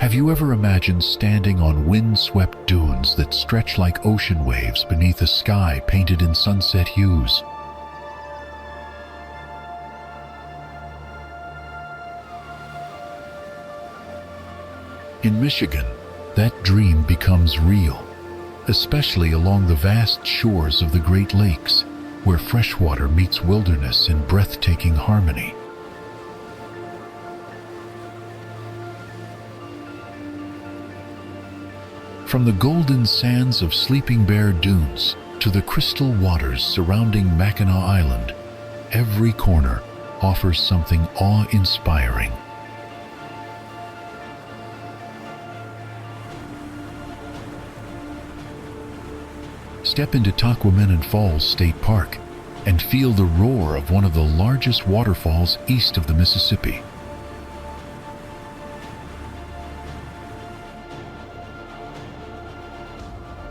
Have you ever imagined standing on wind-swept dunes that stretch like ocean waves beneath a sky painted in sunset hues? In Michigan, that dream becomes real, especially along the vast shores of the Great Lakes, where freshwater meets wilderness in breathtaking harmony. From the golden sands of Sleeping Bear Dunes to the crystal waters surrounding Mackinac Island, every corner offers something awe-inspiring. Step into Tahquamenon Falls State Park and feel the roar of one of the largest waterfalls east of the Mississippi.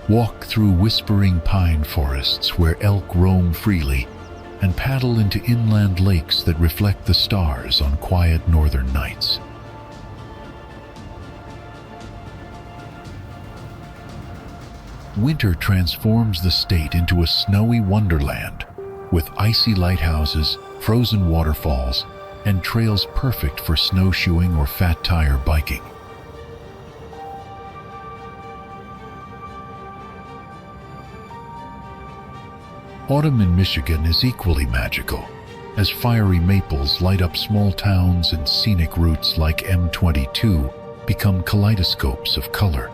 Walk through whispering pine forests where elk roam freely, and paddle into inland lakes that reflect the stars on quiet northern nights. Winter transforms the state into a snowy wonderland, with icy lighthouses, frozen waterfalls, and trails perfect for snowshoeing or fat tire biking. Autumn in Michigan is equally magical, as fiery maples light up small towns and scenic routes like M22 become kaleidoscopes of color.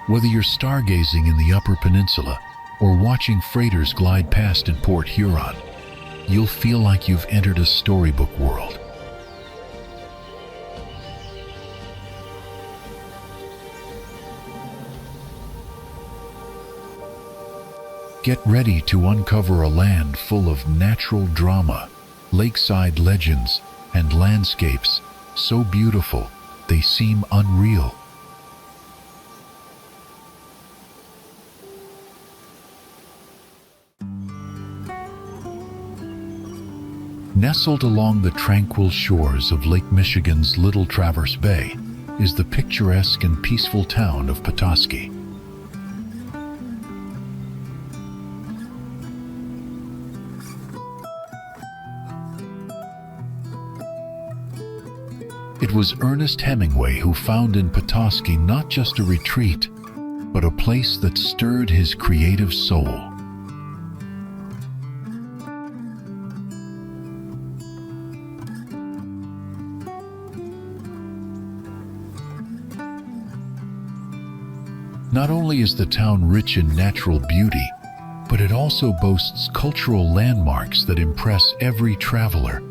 Whether you're stargazing in the Upper Peninsula or watching freighters glide past in Port Huron, you'll feel like you've entered a storybook world. Get ready to uncover a land full of natural drama, lakeside legends, and landscapes so beautiful they seem unreal. Nestled along the tranquil shores of Lake Michigan's Little Traverse Bay is the picturesque and peaceful town of Petoskey. It was Ernest Hemingway who found in Petoskey not just a retreat, but a place that stirred his creative soul. Not only is the town rich in natural beauty, but it also boasts cultural landmarks that impress every traveler.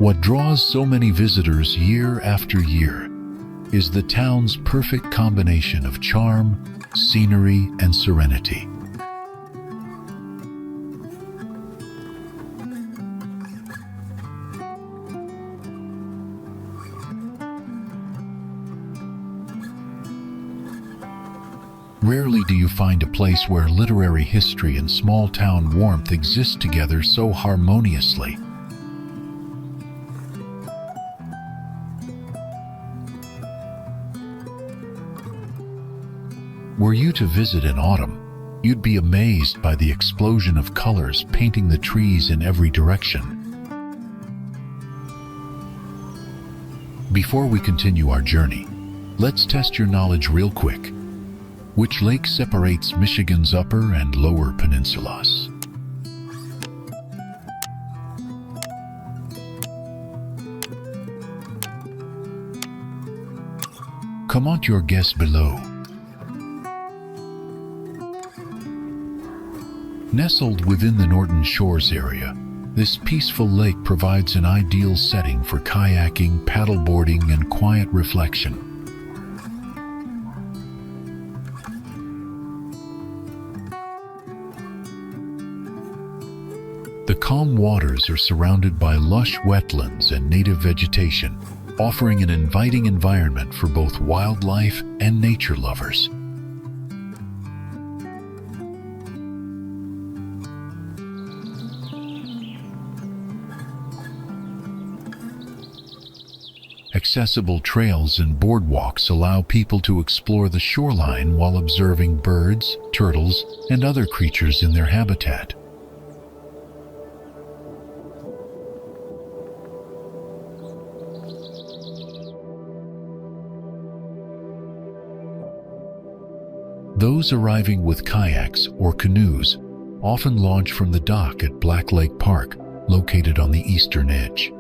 What draws so many visitors year after year is the town's perfect combination of charm, scenery, and serenity. Rarely do you find a place where literary history and small-town warmth exist together so harmoniously. Were you to visit in autumn, you'd be amazed by the explosion of colors painting the trees in every direction. Before we continue our journey, let's test your knowledge real quick. Which lake separates Michigan's upper and lower peninsulas? Comment your guess below. Nestled within the Norton Shores area, this peaceful lake provides an ideal setting for kayaking, paddleboarding, and quiet reflection. The calm waters are surrounded by lush wetlands and native vegetation, offering an inviting environment for both wildlife and nature lovers. Accessible trails and boardwalks allow people to explore the shoreline while observing birds, turtles, and other creatures in their habitat. Those arriving with kayaks or canoes often launch from the dock at Black Lake Park, located on the eastern edge.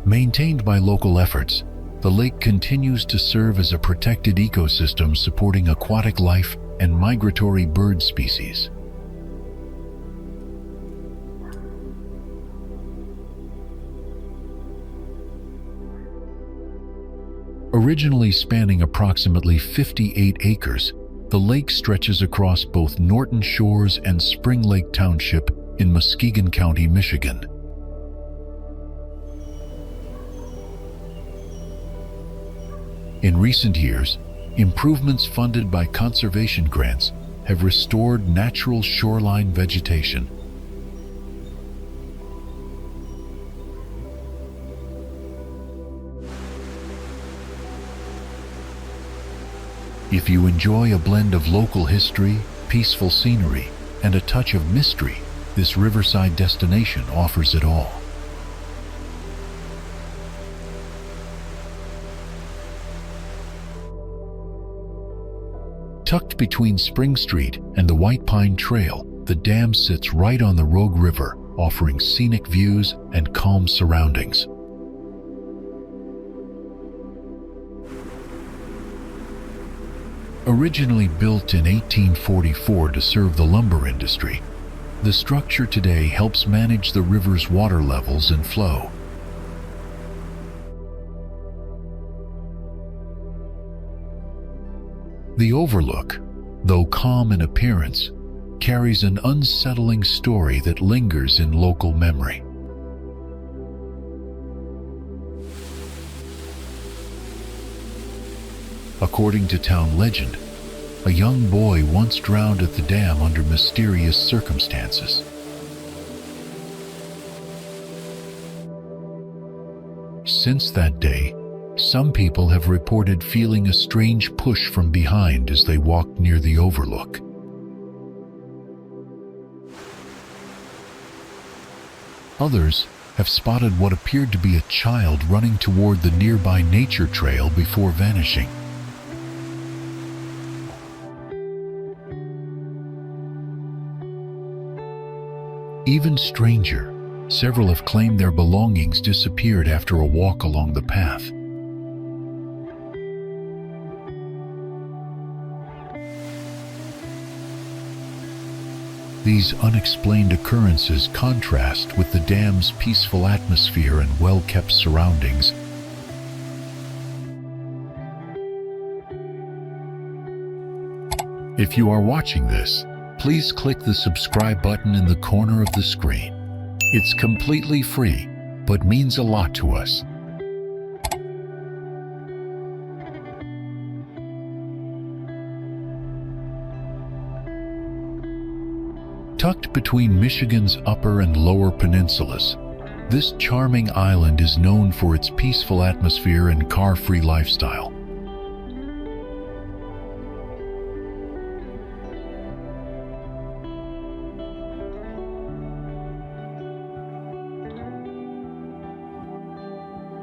Maintained by local efforts, the lake continues to serve as a protected ecosystem supporting aquatic life and migratory bird species. Originally spanning approximately 58 acres, the lake stretches across both Norton Shores and Spring Lake Township in Muskegon County, Michigan. In recent years, improvements funded by conservation grants have restored natural shoreline vegetation. If you enjoy a blend of local history, peaceful scenery, and a touch of mystery, this riverside destination offers it all. Tucked between Spring Street and the White Pine Trail, the dam sits right on the Rogue River, offering scenic views and calm surroundings. Originally built in 1844 to serve the lumber industry, the structure today helps manage the river's water levels and flow. The Overlook, though calm in appearance, carries an unsettling story that lingers in local memory. According to town legend, a young boy once drowned at the dam under mysterious circumstances. Since that day, some people have reported feeling a strange push from behind as they walked near the Overlook. Others have spotted what appeared to be a child running toward the nearby nature trail before vanishing. Even stranger, several have claimed their belongings disappeared after a walk along the path. These unexplained occurrences contrast with the dam's peaceful atmosphere and well-kept surroundings. If you are watching this, please click the subscribe button in the corner of the screen. It's completely free, but means a lot to us. Tucked between Michigan's upper and lower peninsulas, this charming island is known for its peaceful atmosphere and car-free lifestyle.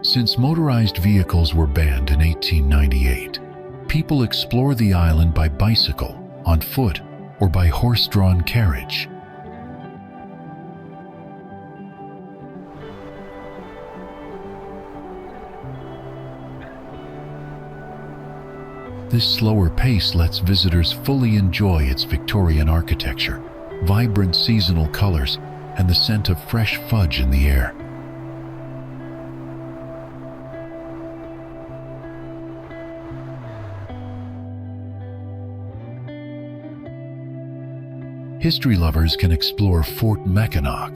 Since motorized vehicles were banned in 1898, people explore the island by bicycle, on foot, or by horse-drawn carriage. This slower pace lets visitors fully enjoy its Victorian architecture, vibrant seasonal colors, and the scent of fresh fudge in the air. History lovers can explore Fort Mackinac,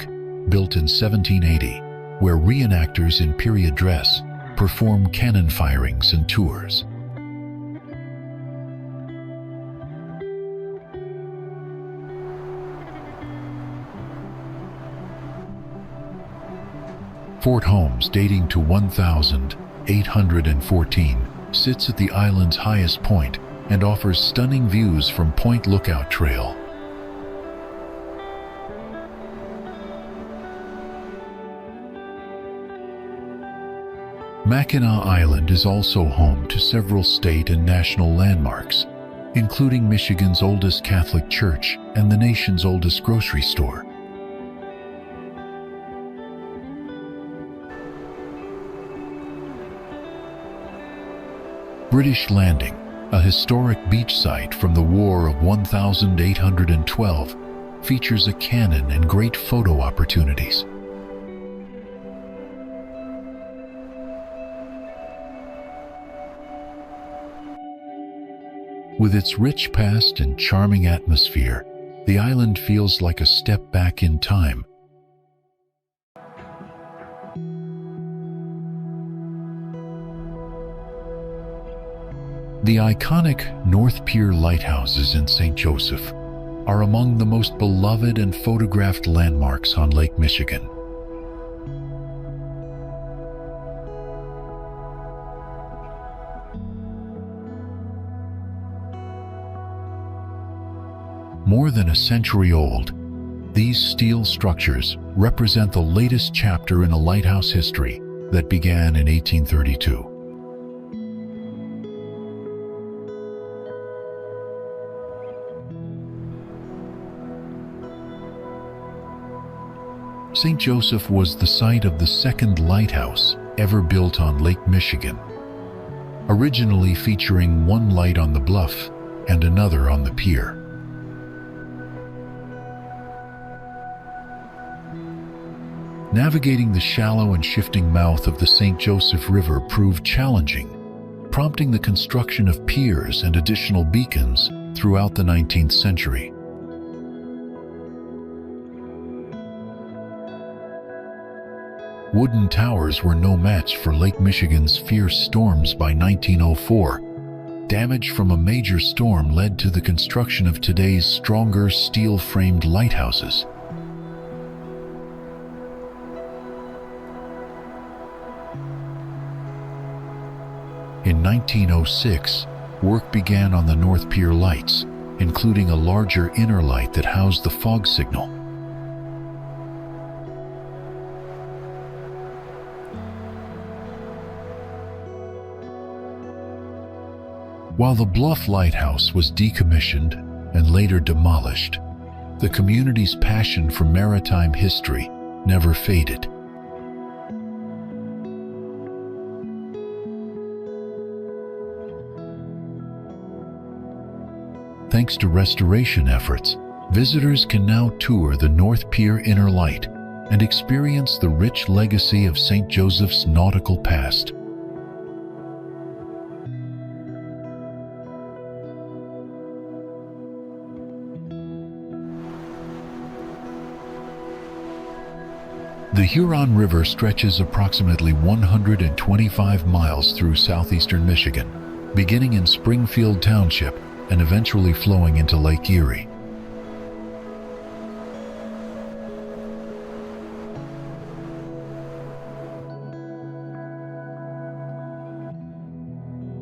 built in 1780, where reenactors in period dress perform cannon firings and tours. Fort Holmes, dating to 1814, sits at the island's highest point and offers stunning views from Point Lookout Trail. Mackinac Island is also home to several state and national landmarks, including Michigan's oldest Catholic church and the nation's oldest grocery store. British Landing, a historic beach site from the War of 1812, features a cannon and great photo opportunities. With its rich past and charming atmosphere, the island feels like a step back in time. The iconic North Pier lighthouses in St. Joseph are among the most beloved and photographed landmarks on Lake Michigan. More than a century old, these steel structures represent the latest chapter in a lighthouse history that began in 1832. St. Joseph was the site of the second lighthouse ever built on Lake Michigan, originally featuring one light on the bluff and another on the pier. Navigating the shallow and shifting mouth of the St. Joseph River proved challenging, prompting the construction of piers and additional beacons throughout the 19th century. Wooden towers were no match for Lake Michigan's fierce storms by 1904. Damage from a major storm led to the construction of today's stronger steel-framed lighthouses. In 1906, work began on the North Pier lights, including a larger inner light that housed the fog signal. While the Bluff Lighthouse was decommissioned and later demolished, the community's passion for maritime history never faded. Thanks to restoration efforts, visitors can now tour the North Pier Inner Light and experience the rich legacy of St. Joseph's nautical past. The Huron River stretches approximately 125 miles through southeastern Michigan, beginning in Springfield Township and eventually flowing into Lake Erie.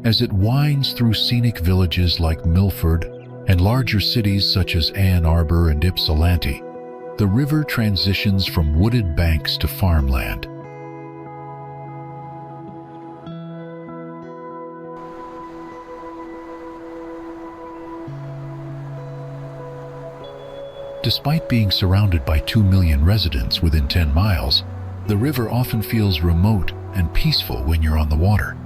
As it winds through scenic villages like Milford and larger cities such as Ann Arbor and Ypsilanti, the river transitions from wooded banks to farmland. Despite being surrounded by 2 million residents within 10 miles, the river often feels remote and peaceful when you're on the water.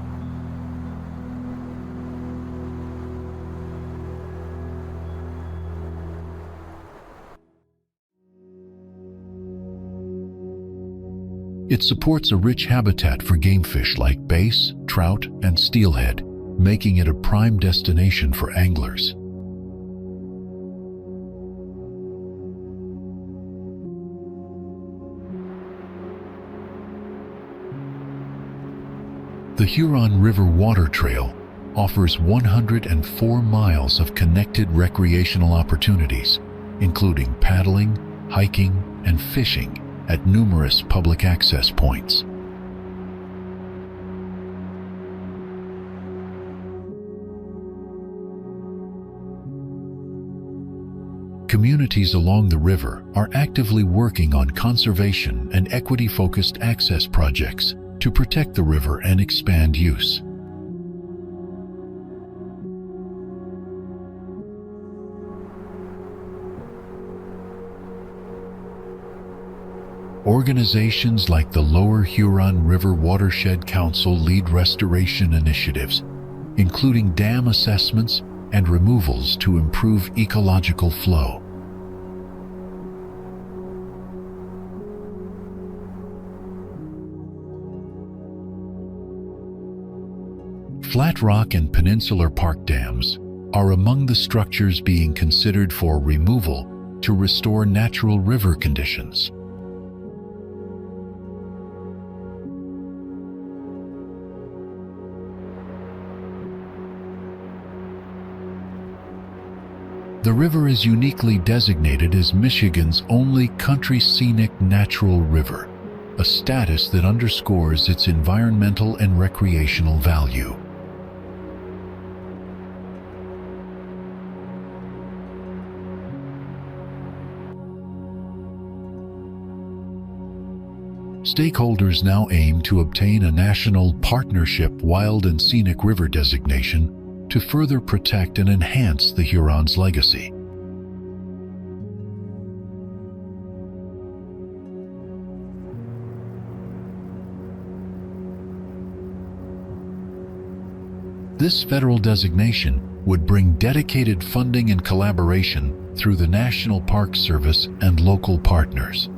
It supports a rich habitat for game fish like bass, trout, and steelhead, making it a prime destination for anglers. The Huron River Water Trail offers 104 miles of connected recreational opportunities, including paddling, hiking, and fishing at numerous public access points. Communities along the river are actively working on conservation and equity-focused access projects to protect the river and expand use. Organizations like the Lower Huron River Watershed Council lead restoration initiatives, including dam assessments and removals to improve ecological flow. Flat Rock and Peninsular Park dams are among the structures being considered for removal to restore natural river conditions. The river is uniquely designated as Michigan's only country scenic natural river, a status that underscores its environmental and recreational value. Stakeholders now aim to obtain a National Partnership Wild and Scenic River designation to further protect and enhance the Huron's legacy. This federal designation would bring dedicated funding and collaboration through the National Park Service and local partners.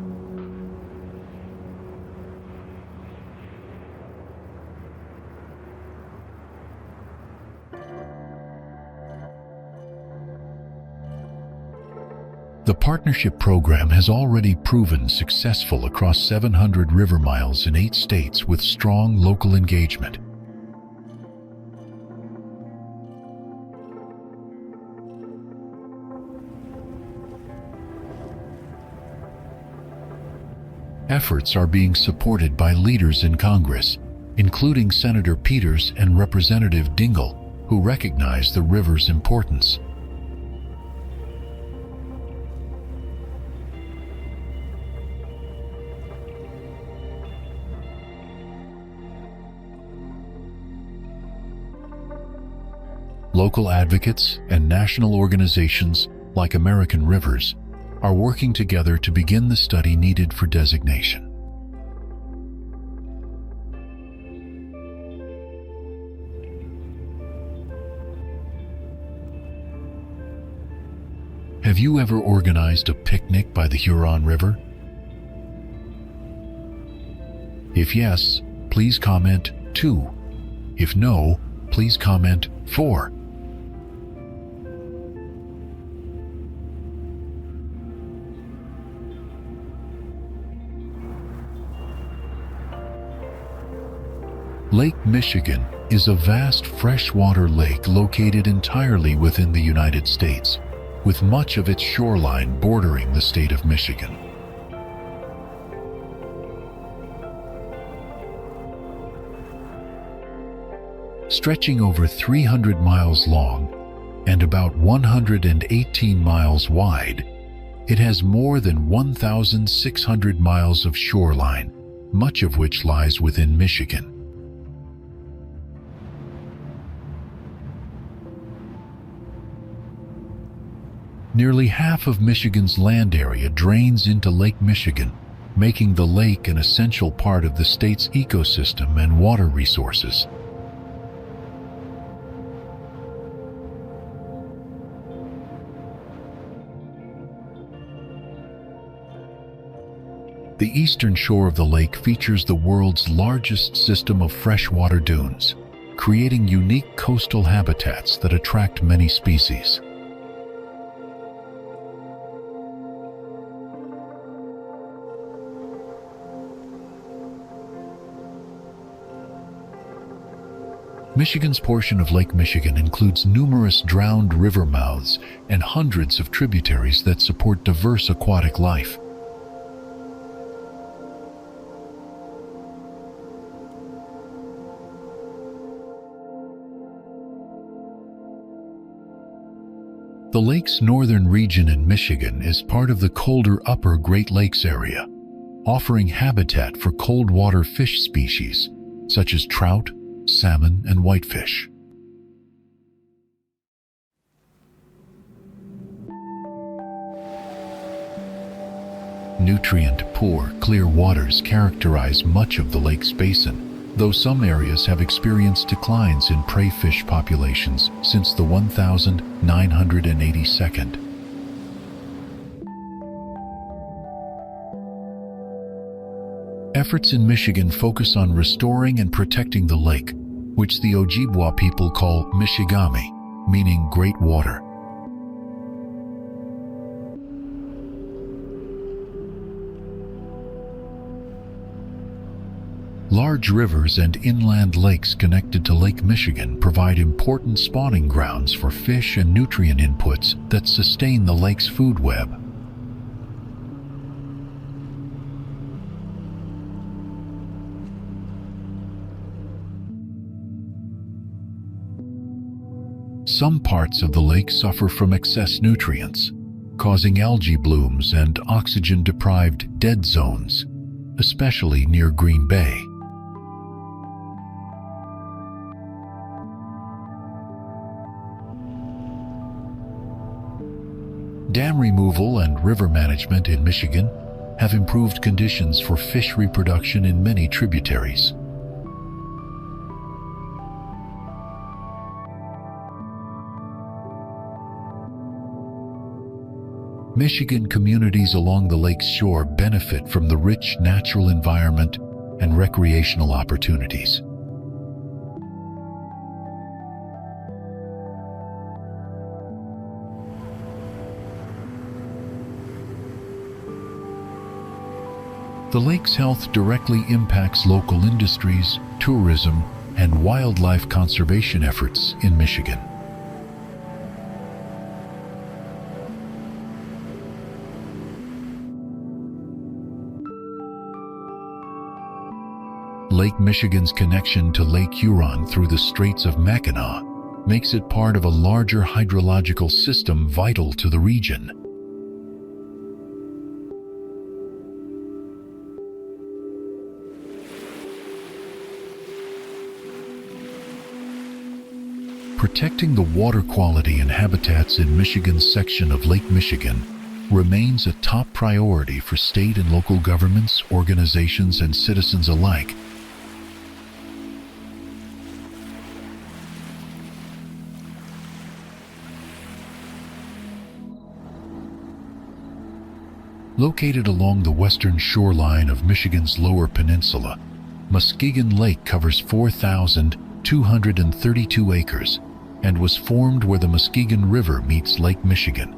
The partnership program has already proven successful across 700 river miles in 8 states with strong local engagement. Efforts are being supported by leaders in Congress, including Senator Peters and Representative Dingell, who recognize the river's importance. Local advocates and national organizations like American Rivers are working together to begin the study needed for designation. Have you ever organized a picnic by the Huron River? If yes, please comment 2. If no, please comment 4. Lake Michigan is a vast freshwater lake located entirely within the United States, with much of its shoreline bordering the state of Michigan. Stretching over 300 miles long and about 118 miles wide, it has more than 1,600 miles of shoreline, much of which lies within Michigan. Nearly half of Michigan's land area drains into Lake Michigan, making the lake an essential part of the state's ecosystem and water resources. The eastern shore of the lake features the world's largest system of freshwater dunes, creating unique coastal habitats that attract many species. Michigan's portion of Lake Michigan includes numerous drowned river mouths and hundreds of tributaries that support diverse aquatic life. The lake's northern region in Michigan is part of the colder upper Great Lakes area, offering habitat for cold water fish species such as trout, salmon, and whitefish. Nutrient-poor, clear waters characterize much of the lake's basin, though some areas have experienced declines in prey fish populations since the 1982. Efforts in Michigan focus on restoring and protecting the lake, which the Ojibwa people call Michigami, meaning great water. Large rivers and inland lakes connected to Lake Michigan provide important spawning grounds for fish and nutrient inputs that sustain the lake's food web. Some parts of the lake suffer from excess nutrients, causing algae blooms and oxygen-deprived dead zones, especially near Green Bay. Dam removal and river management in Michigan have improved conditions for fish reproduction in many tributaries. Michigan communities along the lake's shore benefit from the rich natural environment and recreational opportunities. The lake's health directly impacts local industries, tourism, and wildlife conservation efforts in Michigan. Lake Michigan's connection to Lake Huron through the Straits of Mackinac makes it part of a larger hydrological system vital to the region. Protecting the water quality and habitats in Michigan's section of Lake Michigan remains a top priority for state and local governments, organizations, and citizens alike. Located along the western shoreline of Michigan's Lower Peninsula, Muskegon Lake covers 4,232 acres and was formed where the Muskegon River meets Lake Michigan.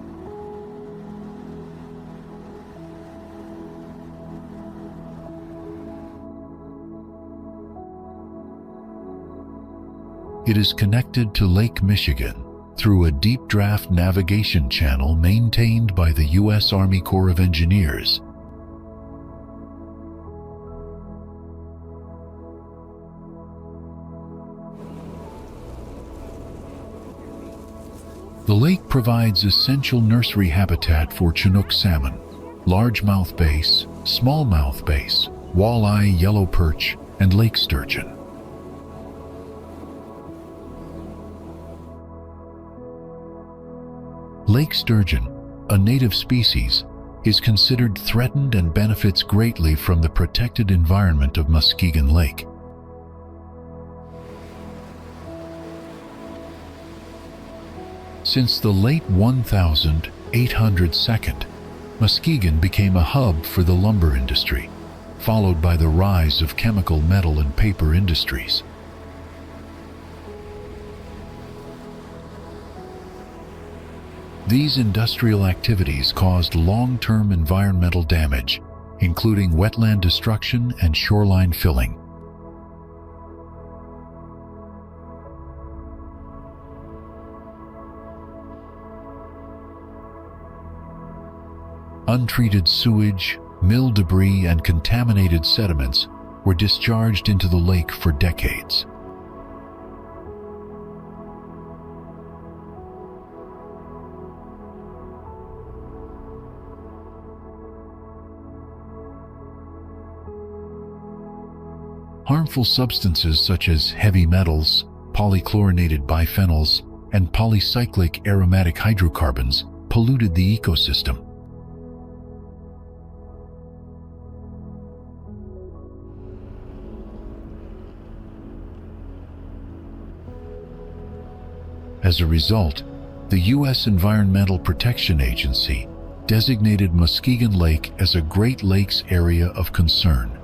It is connected to Lake Michigan through a deep draft navigation channel maintained by the U.S. Army Corps of Engineers. The lake provides essential nursery habitat for Chinook salmon, largemouth bass, smallmouth bass, walleye, yellow perch, and lake sturgeon. Lake sturgeon, a native species, is considered threatened and benefits greatly from the protected environment of Muskegon Lake. Since the late 1800s, Muskegon became a hub for the lumber industry, followed by the rise of chemical, metal, and paper industries. These industrial activities caused long-term environmental damage, including wetland destruction and shoreline filling. Untreated sewage, mill debris, and contaminated sediments were discharged into the lake for decades. Harmful substances such as heavy metals, polychlorinated biphenyls, and polycyclic aromatic hydrocarbons polluted the ecosystem. As a result, the U.S. Environmental Protection Agency designated Muskegon Lake as a Great Lakes Area of Concern.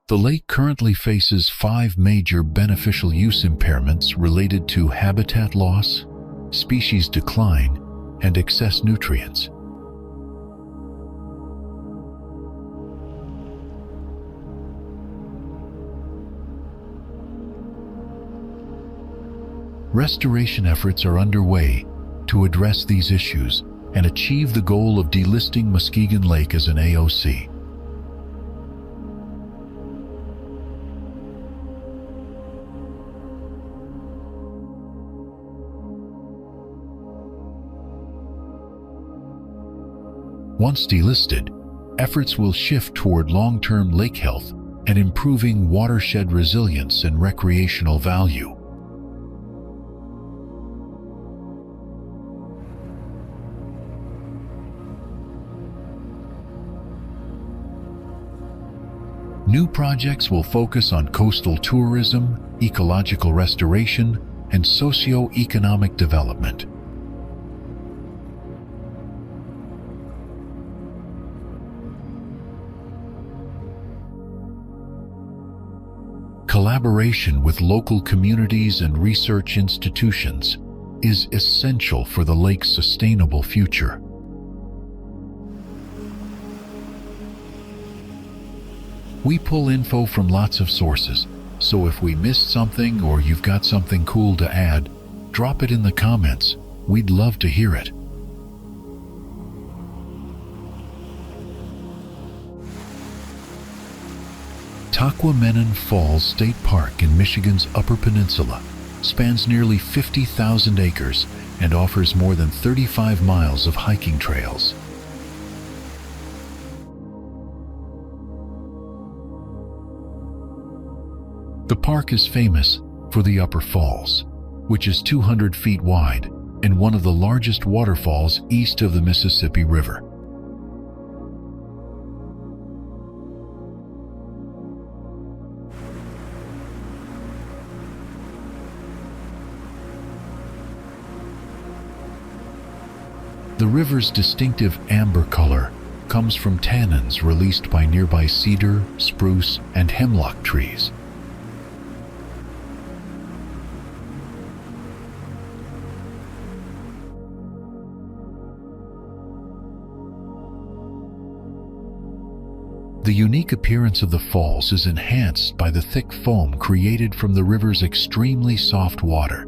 The lake currently faces 5 major beneficial use impairments related to habitat loss, species decline, and excess nutrients. Restoration efforts are underway to address these issues and achieve the goal of delisting Muskegon Lake as an AOC. Once delisted, efforts will shift toward long-term lake health and improving watershed resilience and recreational value. New projects will focus on coastal tourism, ecological restoration, and socio-economic development. Collaboration with local communities and research institutions is essential for the lake's sustainable future. We pull info from lots of sources, so if we missed something or you've got something cool to add, drop it in the comments. We'd love to hear it. Tahquamenon Falls State Park in Michigan's Upper Peninsula spans nearly 50,000 acres and offers more than 35 miles of hiking trails. The park is famous for the Upper Falls, which is 200 feet wide and one of the largest waterfalls east of the Mississippi River. The river's distinctive amber color comes from tannins released by nearby cedar, spruce, and hemlock trees. The unique appearance of the falls is enhanced by the thick foam created from the river's extremely soft water.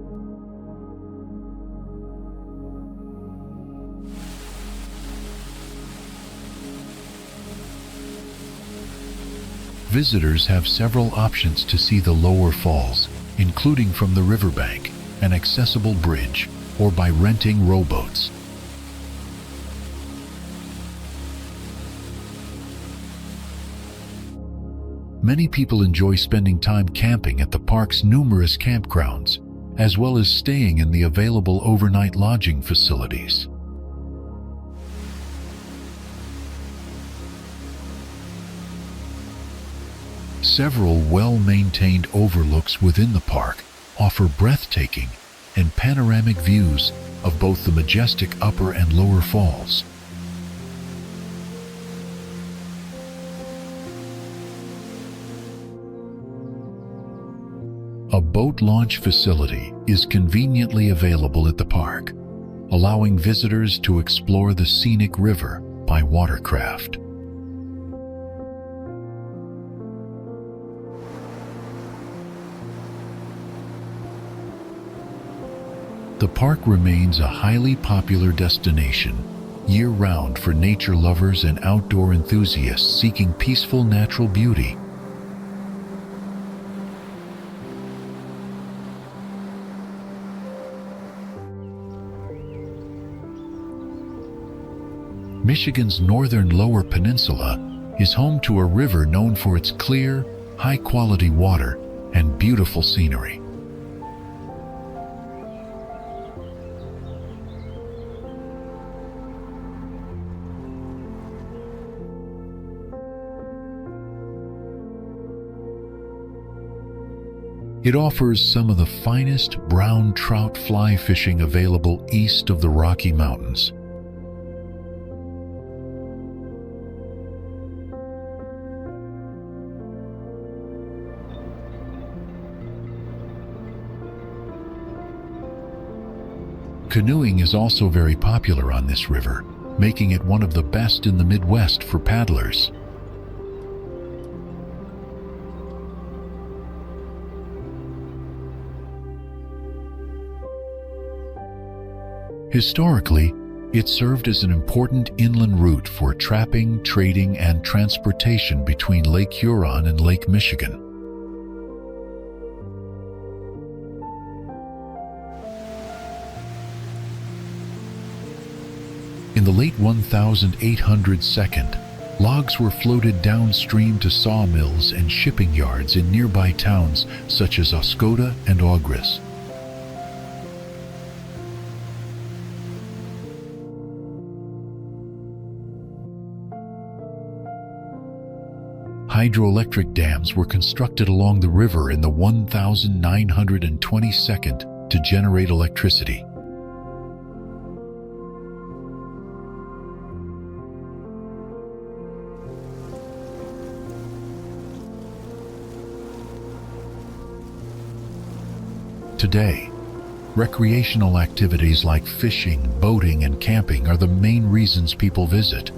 Visitors have several options to see the lower falls, including from the riverbank, an accessible bridge, or by renting rowboats. Many people enjoy spending time camping at the park's numerous campgrounds, as well as staying in the available overnight lodging facilities. Several well-maintained overlooks within the park offer breathtaking and panoramic views of both the majestic upper and lower falls. A boat launch facility is conveniently available at the park, allowing visitors to explore the scenic river by watercraft. The park remains a highly popular destination year-round for nature lovers and outdoor enthusiasts seeking peaceful natural beauty. Michigan's northern Lower Peninsula is home to a river known for its clear, high-quality water and beautiful scenery. It offers some of the finest brown trout fly fishing available east of the Rocky Mountains. Canoeing is also very popular on this river, making it one of the best in the Midwest for paddlers. Historically, it served as an important inland route for trapping, trading, and transportation between Lake Huron and Lake Michigan. In the late 1800s, logs were floated downstream to sawmills and shipping yards in nearby towns such as Oscoda and Ogres. Hydroelectric dams were constructed along the river in the 1922 to generate electricity. Today, recreational activities like fishing, boating, and camping are the main reasons people visit.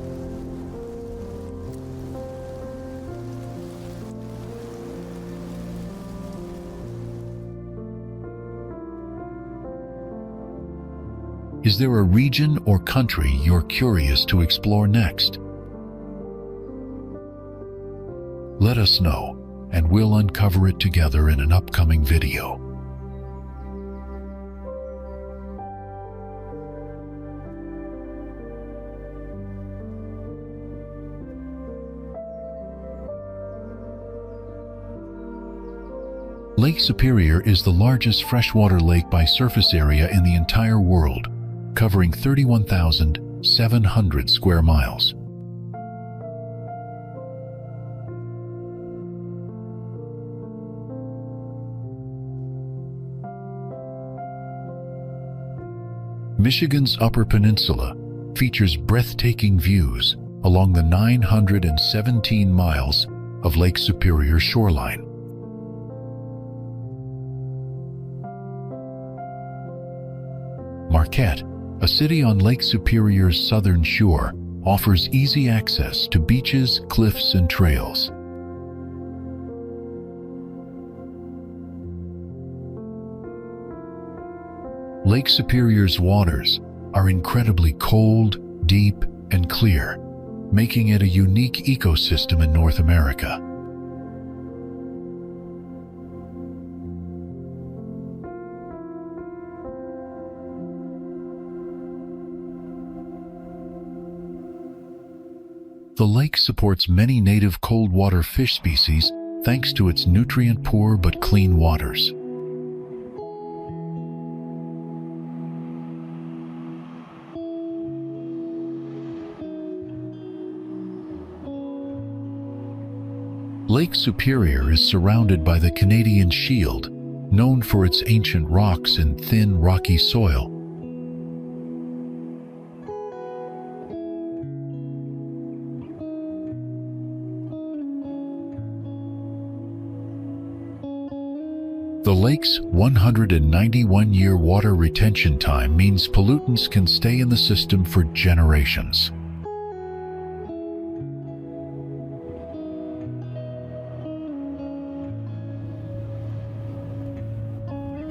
Is there a region or country you're curious to explore next? Let us know, and we'll uncover it together in an upcoming video. Lake Superior is the largest freshwater lake by surface area in the entire world, covering 31,700 square miles. Michigan's Upper Peninsula features breathtaking views along the 917 miles of Lake Superior shoreline. Marquette, a city on Lake Superior's southern shore, offers easy access to beaches, cliffs, and trails. Lake Superior's waters are incredibly cold, deep, and clear, making it a unique ecosystem in North America. The lake supports many native cold water fish species thanks to its nutrient-poor but clean waters. Lake Superior is surrounded by the Canadian Shield, known for its ancient rocks and thin, rocky soil. The lake's 191-year water retention time means pollutants can stay in the system for generations.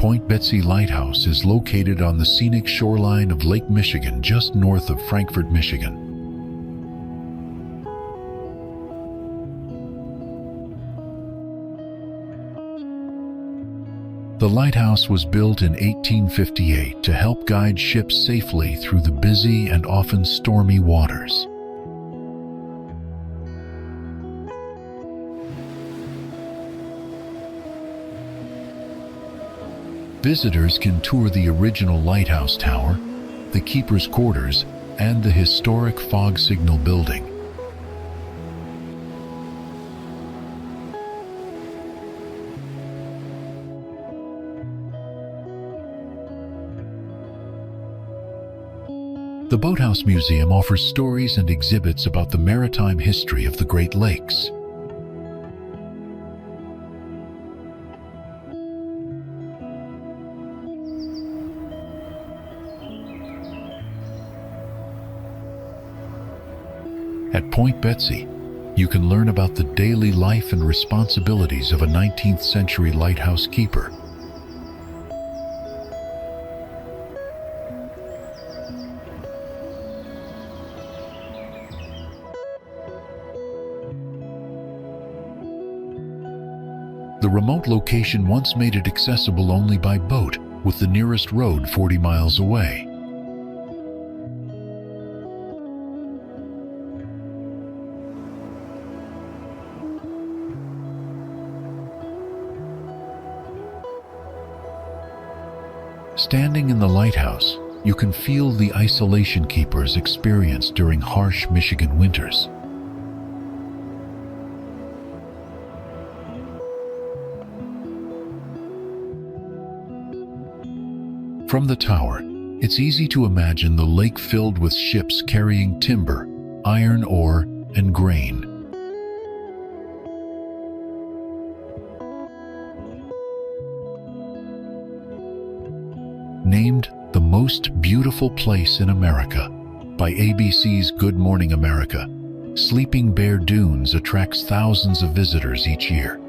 Point Betsie Lighthouse is located on the scenic shoreline of Lake Michigan, just north of Frankfort, Michigan. The lighthouse was built in 1858 to help guide ships safely through the busy and often stormy waters. Visitors can tour the original lighthouse tower, the keeper's quarters, and the historic fog signal building. The Boathouse Museum offers stories and exhibits about the maritime history of the Great Lakes. At Point Betsie, you can learn about the daily life and responsibilities of a 19th century lighthouse keeper. The remote location once made it accessible only by boat, with the nearest road 40 miles away. Standing in the lighthouse, you can feel the isolation keepers experience during harsh Michigan winters. From the tower, it's easy to imagine the lake filled with ships carrying timber, iron ore, and grain. Named the most beautiful place in America by ABC's Good Morning America, Sleeping Bear Dunes attracts thousands of visitors each year.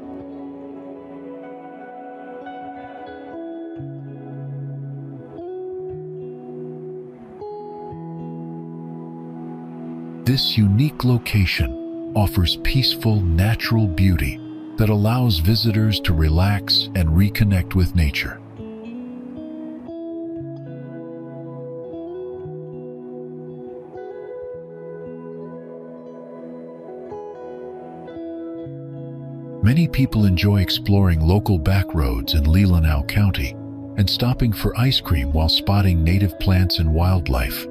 This unique location offers peaceful, natural beauty that allows visitors to relax and reconnect with nature. Many people enjoy exploring local back roads in Leelanau County and stopping for ice cream while spotting native plants and wildlife.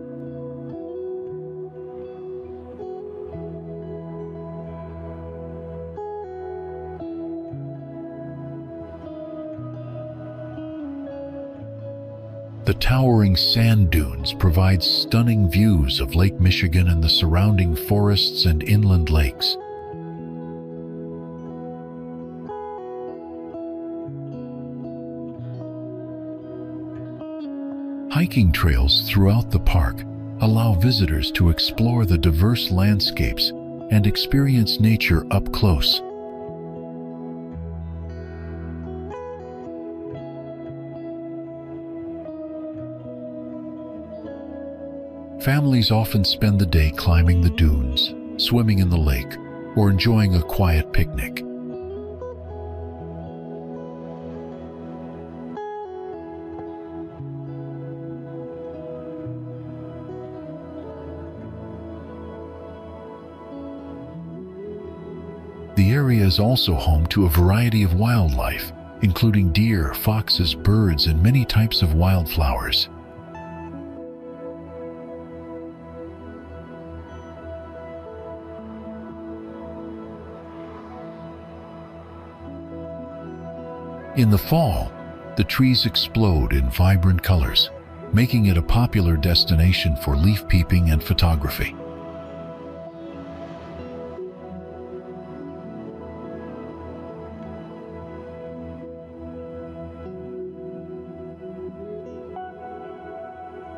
The towering sand dunes provide stunning views of Lake Michigan and the surrounding forests and inland lakes. Hiking trails throughout the park allow visitors to explore the diverse landscapes and experience nature up close. Families often spend the day climbing the dunes, swimming in the lake, or enjoying a quiet picnic. The area is also home to a variety of wildlife, including deer, foxes, birds, and many types of wildflowers. In the fall, the trees explode in vibrant colors, making it a popular destination for leaf peeping and photography.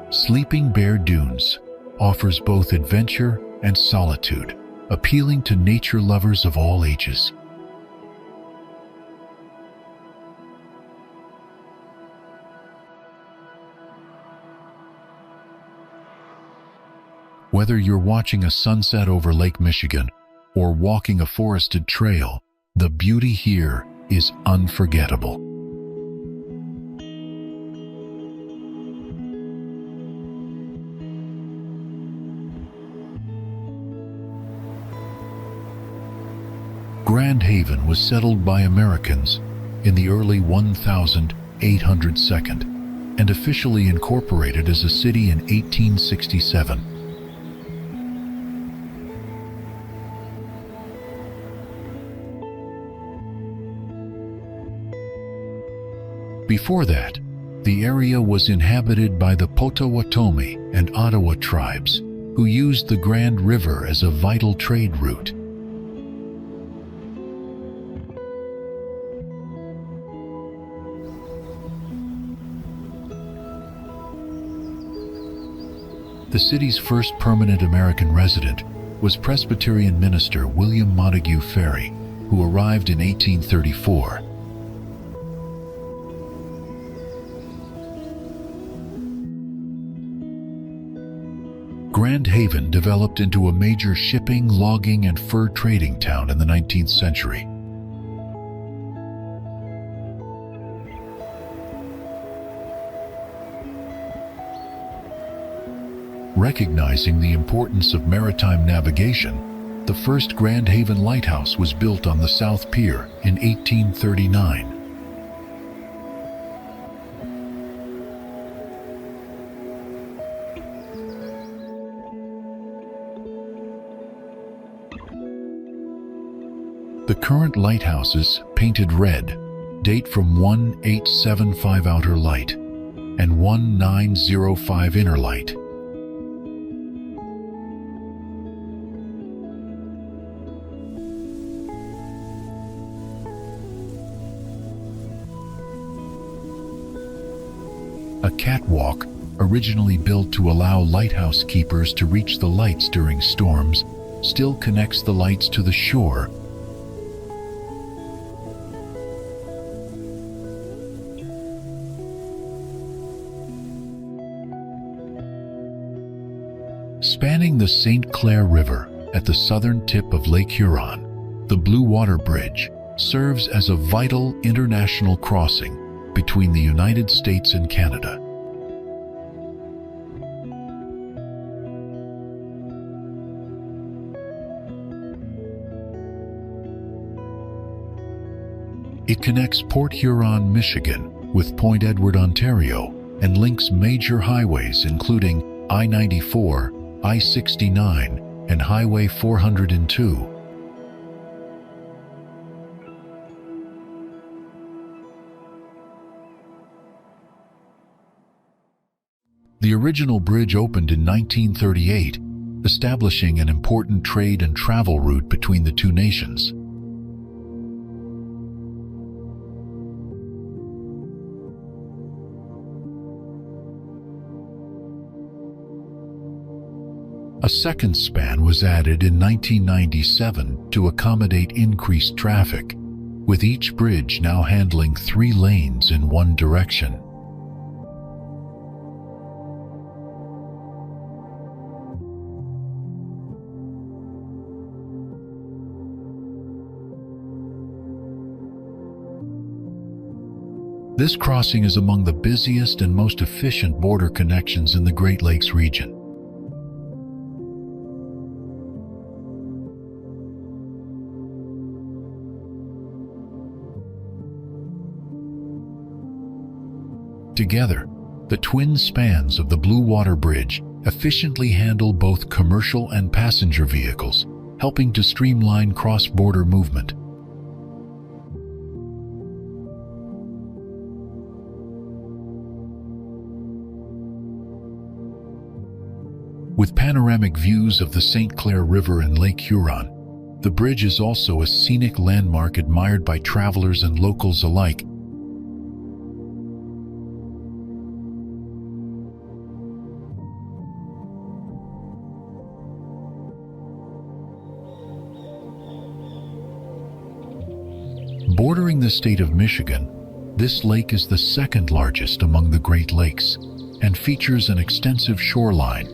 Sleeping Bear Dunes offers both adventure and solitude, appealing to nature lovers of all ages. Whether you're watching a sunset over Lake Michigan or walking a forested trail, the beauty here is unforgettable. Grand Haven was settled by Americans in the early 1802 and officially incorporated as a city in 1867. Before that, the area was inhabited by the Potawatomi and Ottawa tribes, who used the Grand River as a vital trade route. The city's first permanent American resident was Presbyterian minister William Montague Ferry, who arrived in 1834. Grand Haven developed into a major shipping, logging, and fur trading town in the 19th century. Recognizing the importance of maritime navigation, the first Grand Haven Lighthouse was built on the South Pier in 1839. The current lighthouses, painted red, date from 1875 outer light and 1905 inner light. A catwalk, originally built to allow lighthouse keepers to reach the lights during storms, still connects the lights to the shore. Spanning the St. Clair River at the southern tip of Lake Huron, the Blue Water Bridge serves as a vital international crossing between the United States and Canada. It connects Port Huron, Michigan with Point Edward, Ontario, and links major highways including I-94, I-69, and Highway 402. The original bridge opened in 1938, establishing an important trade and travel route between the two nations. A second span was added in 1997 to accommodate increased traffic, with each bridge now handling 3 lanes in one direction. This crossing is among the busiest and most efficient border connections in the Great Lakes region. Together, the twin spans of the Blue Water Bridge efficiently handle both commercial and passenger vehicles, helping to streamline cross-border movement. With panoramic views of the St. Clair River and Lake Huron, the bridge is also a scenic landmark admired by travelers and locals alike. Bordering the state of Michigan, this lake is the second largest among the Great Lakes and features an extensive shoreline.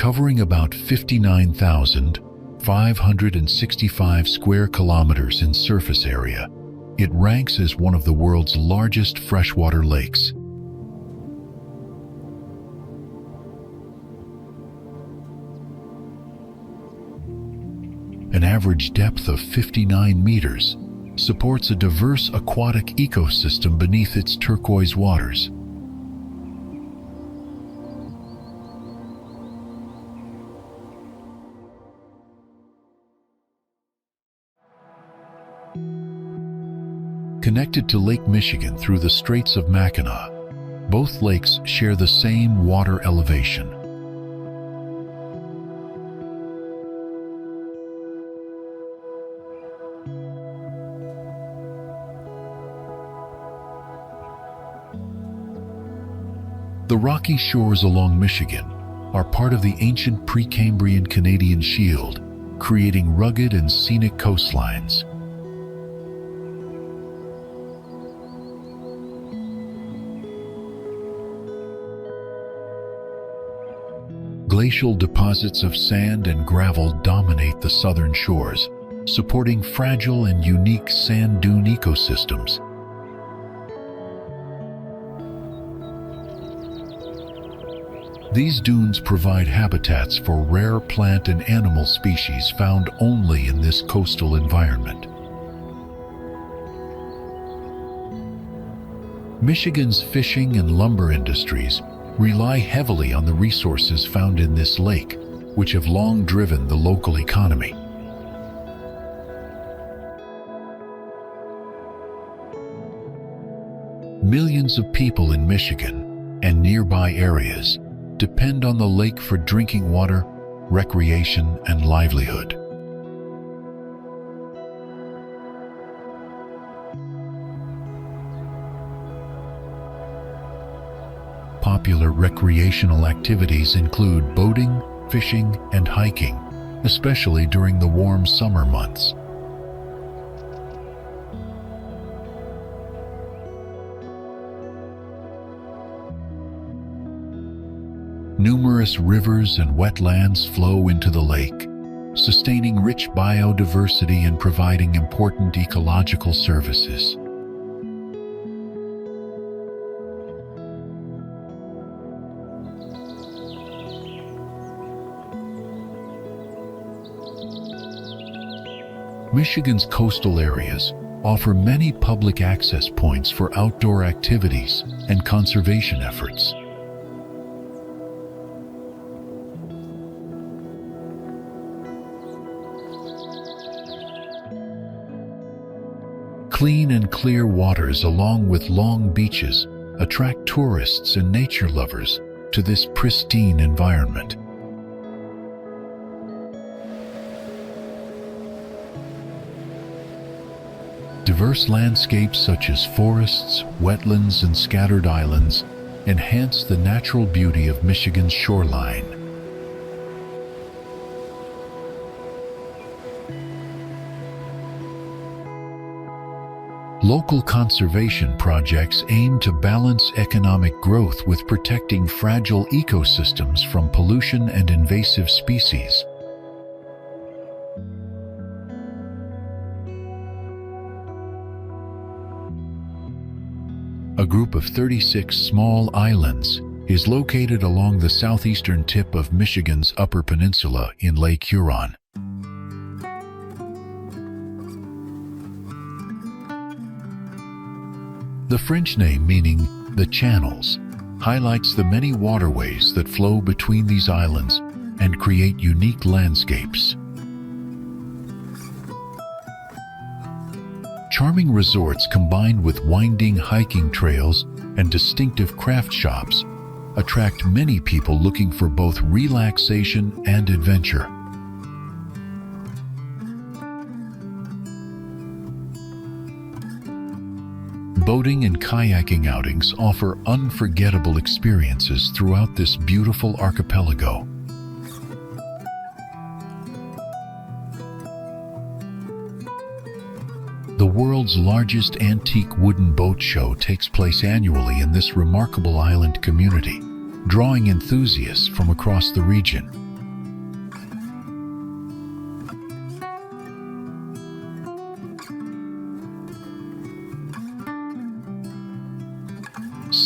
Covering about 59,565 square kilometers in surface area, it ranks as one of the world's largest freshwater lakes. An average depth of 59 meters supports a diverse aquatic ecosystem beneath its turquoise waters. Connected to Lake Michigan through the Straits of Mackinac, both lakes share the same water elevation. The rocky shores along Michigan are part of the ancient Precambrian Canadian Shield, creating rugged and scenic coastlines. Glacial deposits of sand and gravel dominate the southern shores, supporting fragile and unique sand dune ecosystems. These dunes provide habitats for rare plant and animal species found only in this coastal environment. Michigan's fishing and lumber industries rely heavily on the resources found in this lake, which have long driven the local economy. Millions of people in Michigan and nearby areas depend on the lake for drinking water, recreation, and livelihood. Popular recreational activities include boating, fishing, and hiking, especially during the warm summer months. Numerous rivers and wetlands flow into the lake, sustaining rich biodiversity and providing important ecological services. Michigan's coastal areas offer many public access points for outdoor activities and conservation efforts. Clean and clear waters along with long beaches attract tourists and nature lovers to this pristine environment. Diverse landscapes such as forests, wetlands, and scattered islands enhance the natural beauty of Michigan's shoreline. Local conservation projects aim to balance economic growth with protecting fragile ecosystems from pollution and invasive species. A group of 36 small islands is located along the southeastern tip of Michigan's Upper Peninsula in Lake Huron. The French name meaning the channels highlights the many waterways that flow between these islands and create unique landscapes. Charming resorts combined with winding hiking trails and distinctive craft shops attract many people looking for both relaxation and adventure. Boating and kayaking outings offer unforgettable experiences throughout this beautiful archipelago. The world's largest antique wooden boat show takes place annually in this remarkable island community, drawing enthusiasts from across the region.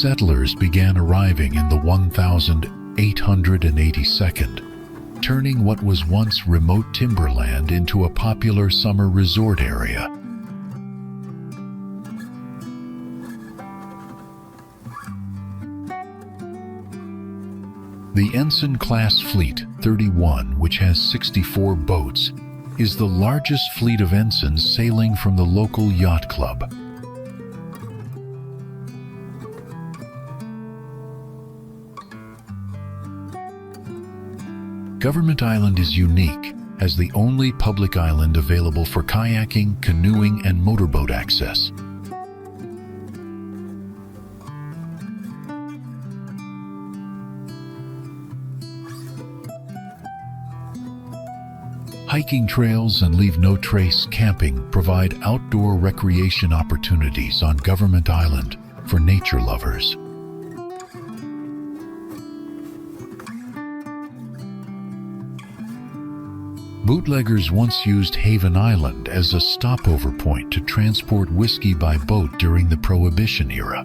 settlers began arriving in the 1882nd, turning what was once remote timberland into a popular summer resort area. The Ensign-class Fleet 31, which has 64 boats, is the largest fleet of ensigns sailing from the local yacht club. Government Island is unique as the only public island available for kayaking, canoeing, and motorboat access. Hiking trails and leave-no-trace camping provide outdoor recreation opportunities on Government Island for nature lovers. Bootleggers once used Haven Island as a stopover point to transport whiskey by boat during the Prohibition era.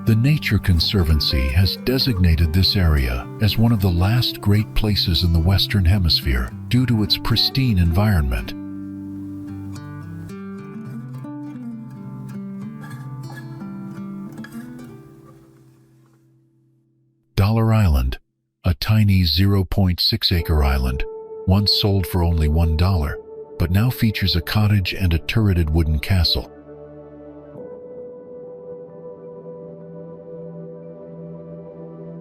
The Nature Conservancy has designated this area as one of the last great places in the Western Hemisphere due to its pristine environment. Dollar Island, a tiny 0.6-acre island, once sold for only $1, but now features a cottage and a turreted wooden castle.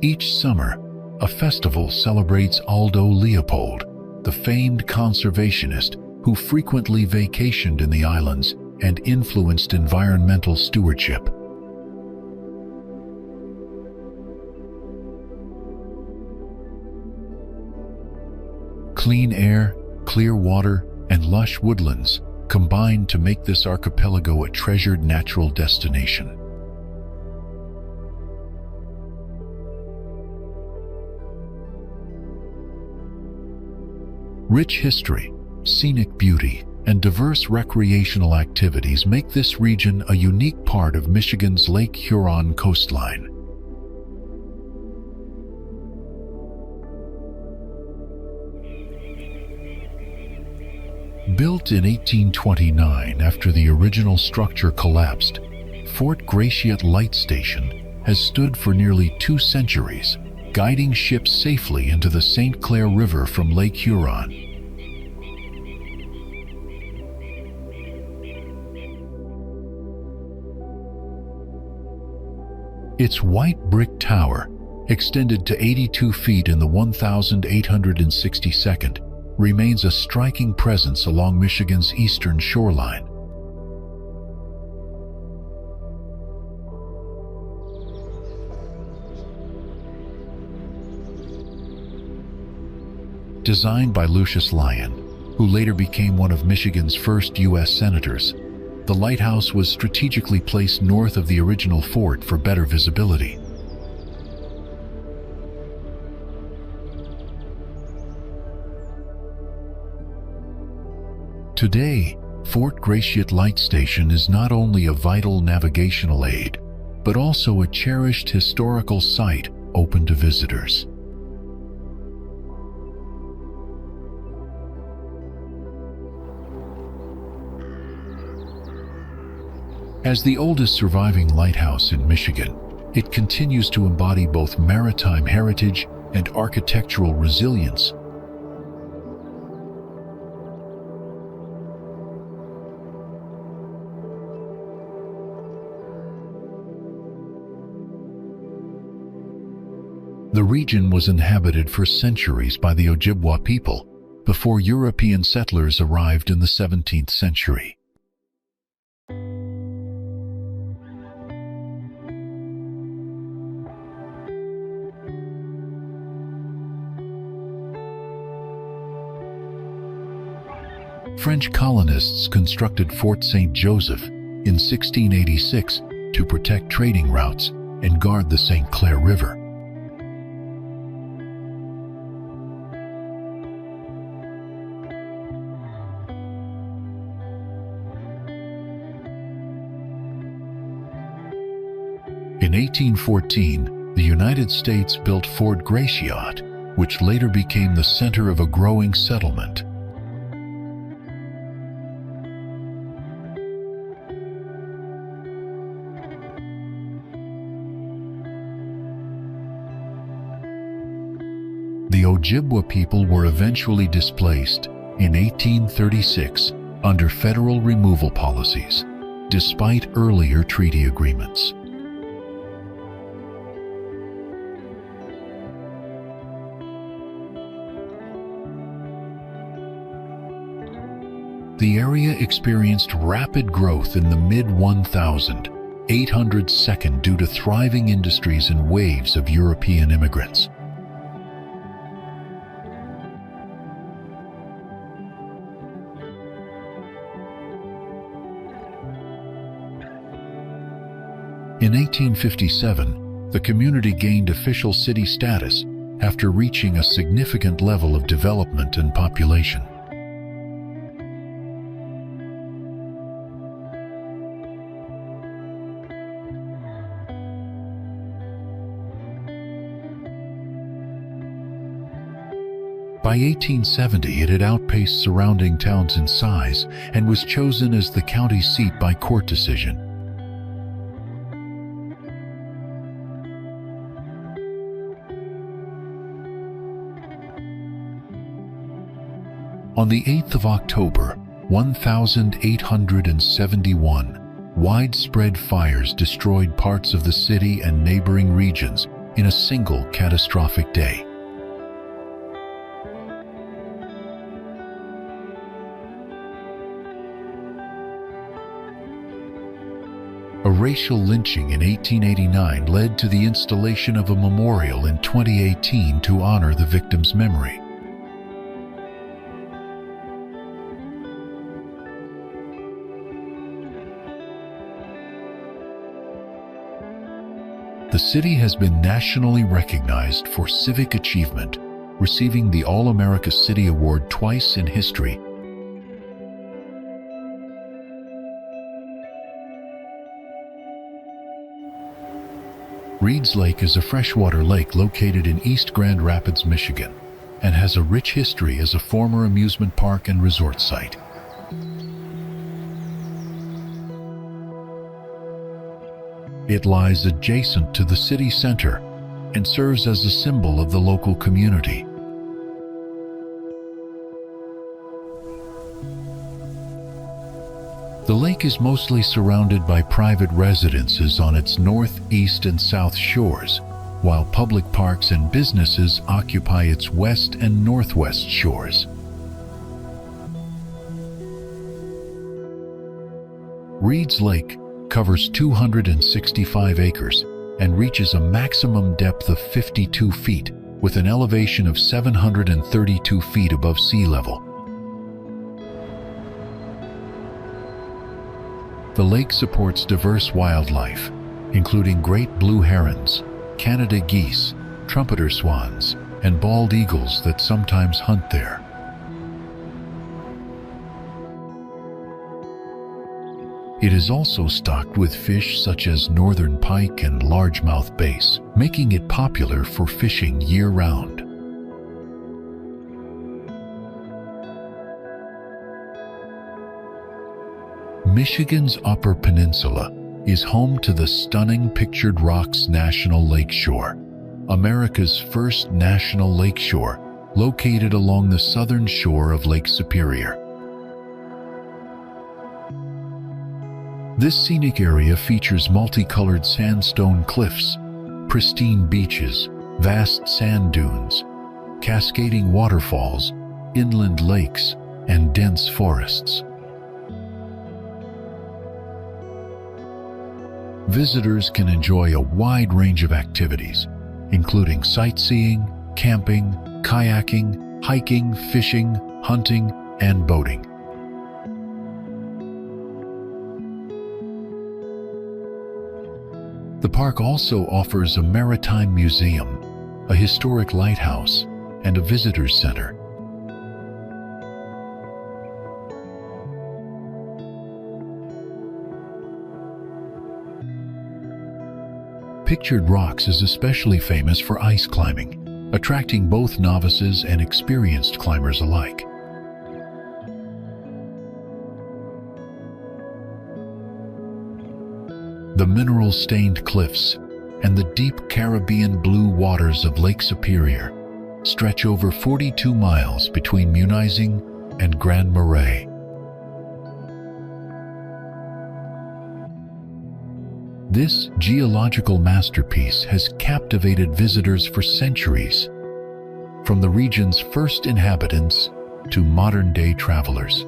Each summer, a festival celebrates Aldo Leopold, the famed conservationist who frequently vacationed in the islands and influenced environmental stewardship. Clean air, clear water, and lush woodlands combine to make this archipelago a treasured natural destination. Rich history, scenic beauty, and diverse recreational activities make this region a unique part of Michigan's Lake Huron coastline. Built in 1829 after the original structure collapsed, Fort Gratiot Light Station has stood for nearly 2 centuries, guiding ships safely into the St. Clair River from Lake Huron. Its white brick tower, extended to 82 feet in the 1862nd, remains a striking presence along Michigan's eastern shoreline. Designed by Lucius Lyon, who later became one of Michigan's first U.S. senators, the lighthouse was strategically placed north of the original fort for better visibility. Today, Fort Gratiot Light Station is not only a vital navigational aid, but also a cherished historical site open to visitors. As the oldest surviving lighthouse in Michigan, it continues to embody both maritime heritage and architectural resilience. The region was inhabited for centuries by the Ojibwa people before European settlers arrived in the 17th century. French colonists constructed Fort St. Joseph in 1686 to protect trading routes and guard the St. Clair River. 1814, the United States built Fort Gratiot, which later became the center of a growing settlement. The Ojibwa people were eventually displaced in 1836 under federal removal policies, despite earlier treaty agreements. The area experienced rapid growth in the mid-1800s due to thriving industries and waves of European immigrants. In 1857, the community gained official city status after reaching a significant level of development and population. By 1870, it had outpaced surrounding towns in size and was chosen as the county seat by court decision. On the 8th of October, 1871, widespread fires destroyed parts of the city and neighboring regions in a single catastrophic day. A racial lynching in 1889 led to the installation of a memorial in 2018 to honor the victims' memory. The city has been nationally recognized for civic achievement, receiving the All-America City Award twice in history. Reed's Lake is a freshwater lake located in East Grand Rapids, Michigan, and has a rich history as a former amusement park and resort site. It lies adjacent to the city center and serves as a symbol of the local community. The lake is mostly surrounded by private residences on its north, east, and south shores, while public parks and businesses occupy its west and northwest shores. Reed's Lake covers 265 acres and reaches a maximum depth of 52 feet with an elevation of 732 feet above sea level. The lake supports diverse wildlife, including great blue herons, Canada geese, trumpeter swans, and bald eagles that sometimes hunt there. It is also stocked with fish such as northern pike and largemouth bass, making it popular for fishing year-round. Michigan's Upper Peninsula is home to the stunning Pictured Rocks National Lakeshore, America's first national lakeshore, located along the southern shore of Lake Superior. This scenic area features multicolored sandstone cliffs, pristine beaches, vast sand dunes, cascading waterfalls, inland lakes, and dense forests. Visitors can enjoy a wide range of activities, including sightseeing, camping, kayaking, hiking, fishing, hunting, and boating. The park also offers a maritime museum, a historic lighthouse, and a visitors center. Pictured Rocks is especially famous for ice climbing, attracting both novices and experienced climbers alike. The mineral-stained cliffs and the deep Caribbean blue waters of Lake Superior stretch over 42 miles between Munising and Grand Marais. This geological masterpiece has captivated visitors for centuries, from the region's first inhabitants to modern-day travelers.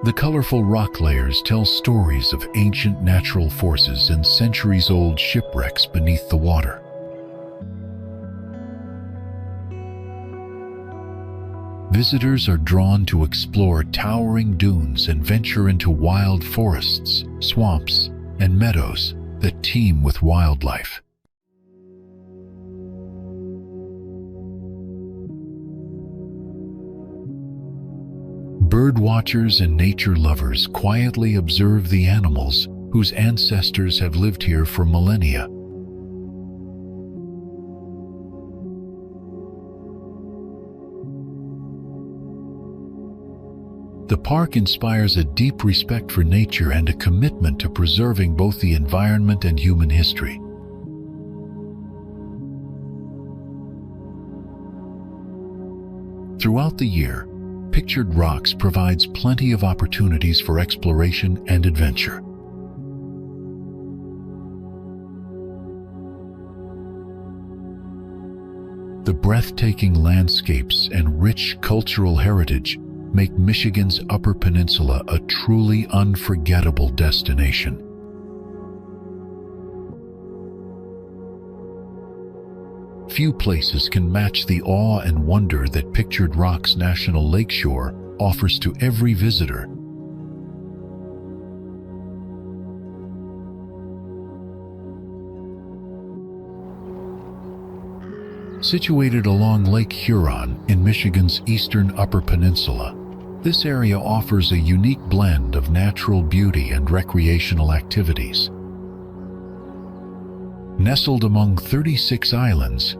The colorful rock layers tell stories of ancient natural forces and centuries-old shipwrecks beneath the water. Visitors are drawn to explore towering dunes and venture into wild forests, swamps, and meadows that teem with wildlife. Bird watchers and nature lovers quietly observe the animals whose ancestors have lived here for millennia. The park inspires a deep respect for nature and a commitment to preserving both the environment and human history. Throughout the year, Pictured Rocks provides plenty of opportunities for exploration and adventure. The breathtaking landscapes and rich cultural heritage make Michigan's Upper Peninsula a truly unforgettable destination. Few places can match the awe and wonder that Pictured Rocks National Lakeshore offers to every visitor. Situated along Lake Huron in Michigan's eastern Upper Peninsula, this area offers a unique blend of natural beauty and recreational activities. Nestled among 36 islands,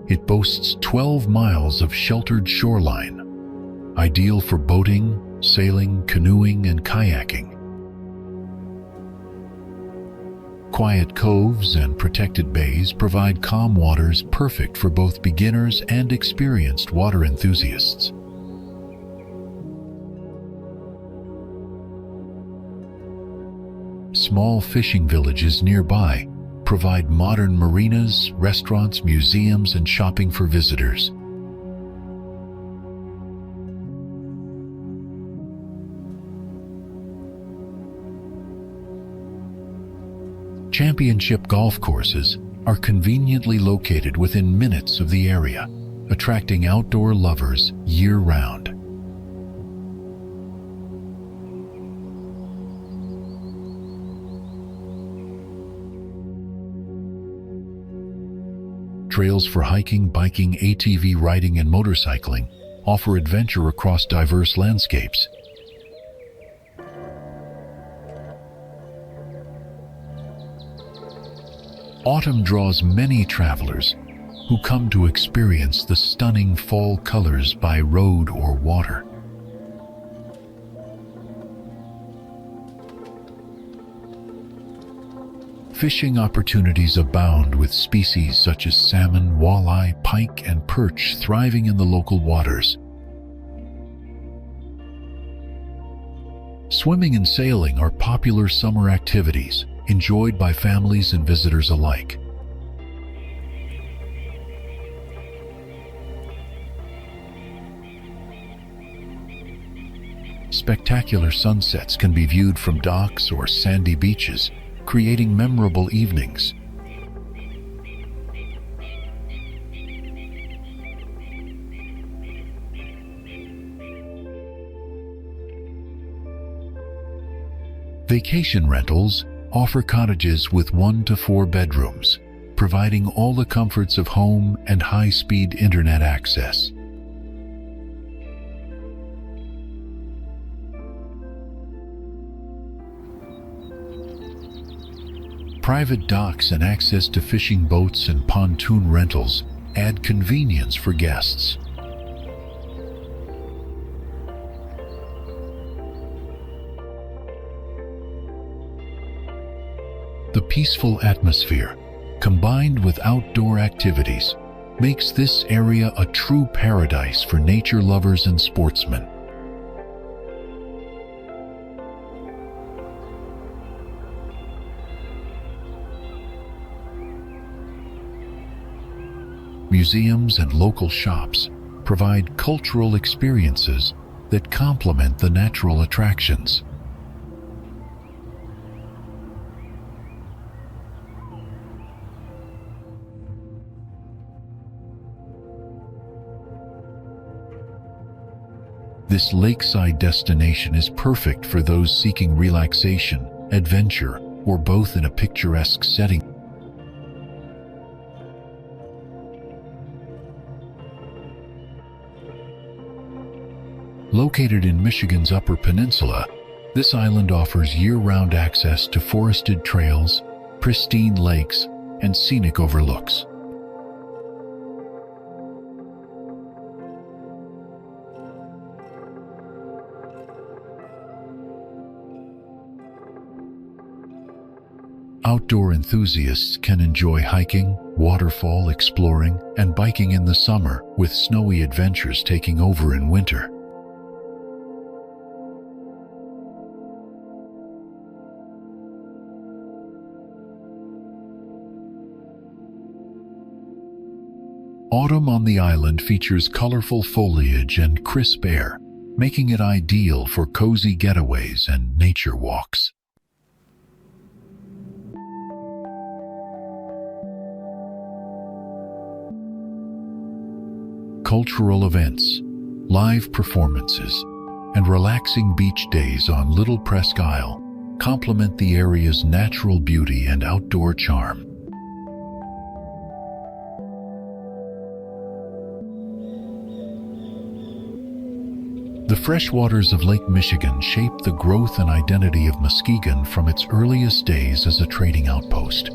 it boasts 12 miles of sheltered shoreline, ideal for boating, sailing, canoeing, and kayaking. Quiet coves and protected bays provide calm waters perfect for both beginners and experienced water enthusiasts. Small fishing villages nearby provide modern marinas, restaurants, museums, and shopping for visitors. Championship golf courses are conveniently located within minutes of the area, attracting outdoor lovers year-round. Trails for hiking, biking, ATV riding, and motorcycling offer adventure across diverse landscapes. Autumn draws many travelers who come to experience the stunning fall colors by road or water. Fishing opportunities abound with species such as salmon, walleye, pike, and perch thriving in the local waters. Swimming and sailing are popular summer activities, enjoyed by families and visitors alike. Spectacular sunsets can be viewed from docks or sandy beaches, creating memorable evenings. Vacation rentals offer cottages with 1 to 4 bedrooms, providing all the comforts of home and high-speed internet access. Private docks and access to fishing boats and pontoon rentals add convenience for guests. The peaceful atmosphere, combined with outdoor activities, makes this area a true paradise for nature lovers and sportsmen. Museums and local shops provide cultural experiences that complement the natural attractions. This lakeside destination is perfect for those seeking relaxation, adventure, or both in a picturesque setting. Located in Michigan's Upper Peninsula, this island offers year-round access to forested trails, pristine lakes, and scenic overlooks. Outdoor enthusiasts can enjoy hiking, waterfall exploring, and biking in the summer, with snowy adventures taking over in winter. Autumn on the island features colorful foliage and crisp air, making it ideal for cozy getaways and nature walks. Cultural events, live performances, and relaxing beach days on Little Presque Isle complement the area's natural beauty and outdoor charm. The freshwaters of Lake Michigan shaped the growth and identity of Muskegon from its earliest days as a trading outpost.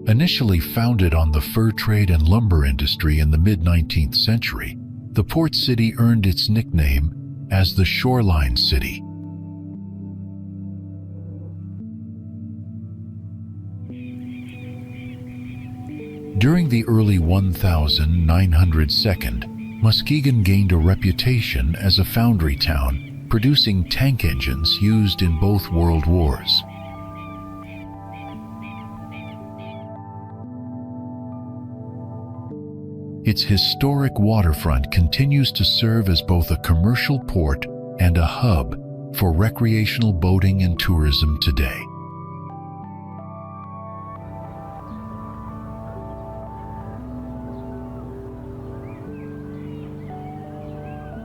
Initially founded on the fur trade and lumber industry in the mid-19th century, the port city earned its nickname as the Shoreline City. During the early 1902, Muskegon gained a reputation as a foundry town, producing tank engines used in both World Wars. Its historic waterfront continues to serve as both a commercial port and a hub for recreational boating and tourism today.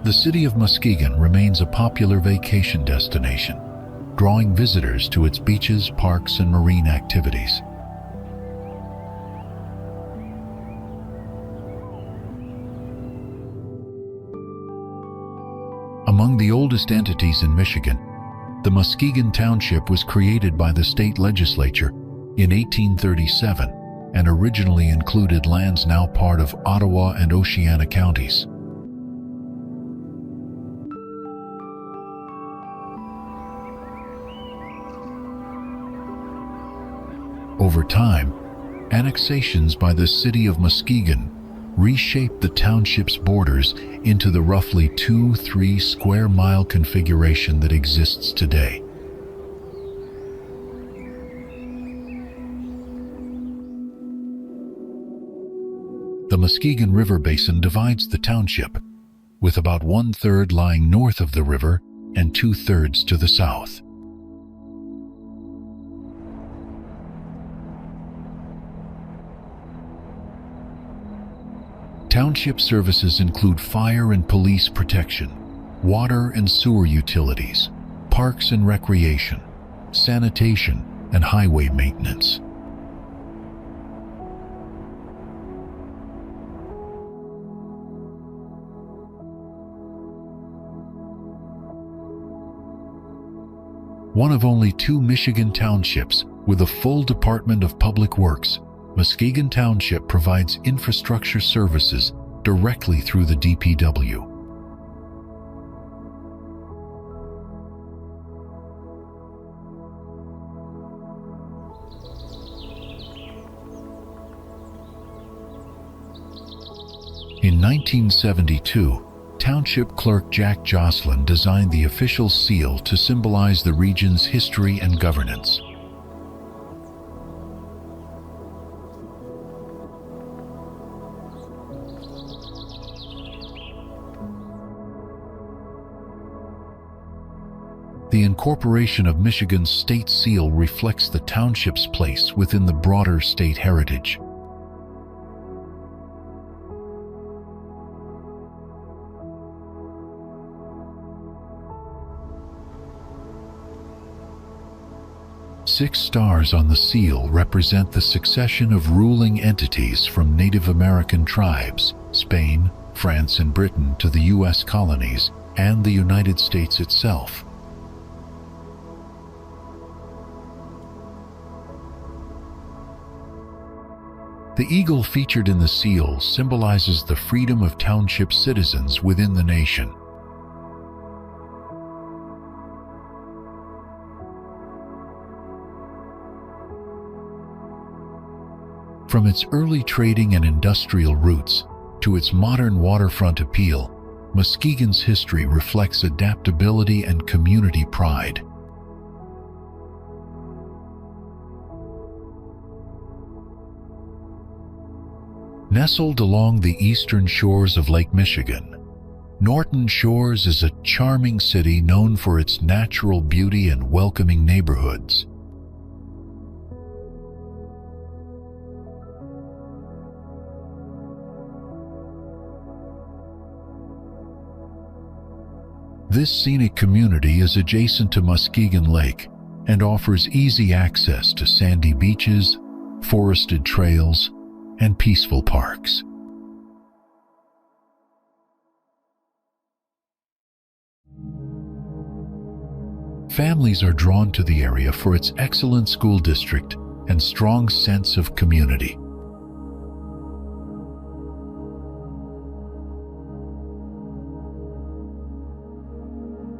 The city of Muskegon remains a popular vacation destination, drawing visitors to its beaches, parks, and marine activities. Among the oldest entities in Michigan, the Muskegon Township was created by the state legislature in 1837 and originally included lands now part of Ottawa and Oceana counties. Over time, annexations by the city of Muskegon reshaped the township's borders into the roughly 2-3 square mile configuration that exists today. The Muskegon River basin divides the township, with about 1/3 lying north of the river and 2/3 to the south. Township services include fire and police protection, water and sewer utilities, parks and recreation, sanitation, and highway maintenance. One of only 2 Michigan townships with a full Department of Public Works, Muskegon Township provides infrastructure services directly through the DPW. In 1972, Township Clerk Jack Jocelyn designed the official seal to symbolize the region's history and governance. The incorporation of Michigan's state seal reflects the township's place within the broader state heritage. Six stars on the seal represent the succession of ruling entities from Native American tribes, Spain, France, and Britain to the U.S. colonies, and the United States itself. The eagle featured in the seal symbolizes the freedom of township citizens within the nation. From its early trading and industrial roots to its modern waterfront appeal, Muskegon's history reflects adaptability and community pride. Nestled along the eastern shores of Lake Michigan, Norton Shores is a charming city known for its natural beauty and welcoming neighborhoods. This scenic community is adjacent to Muskegon Lake and offers easy access to sandy beaches, forested trails, and peaceful parks. Families are drawn to the area for its excellent school district and strong sense of community.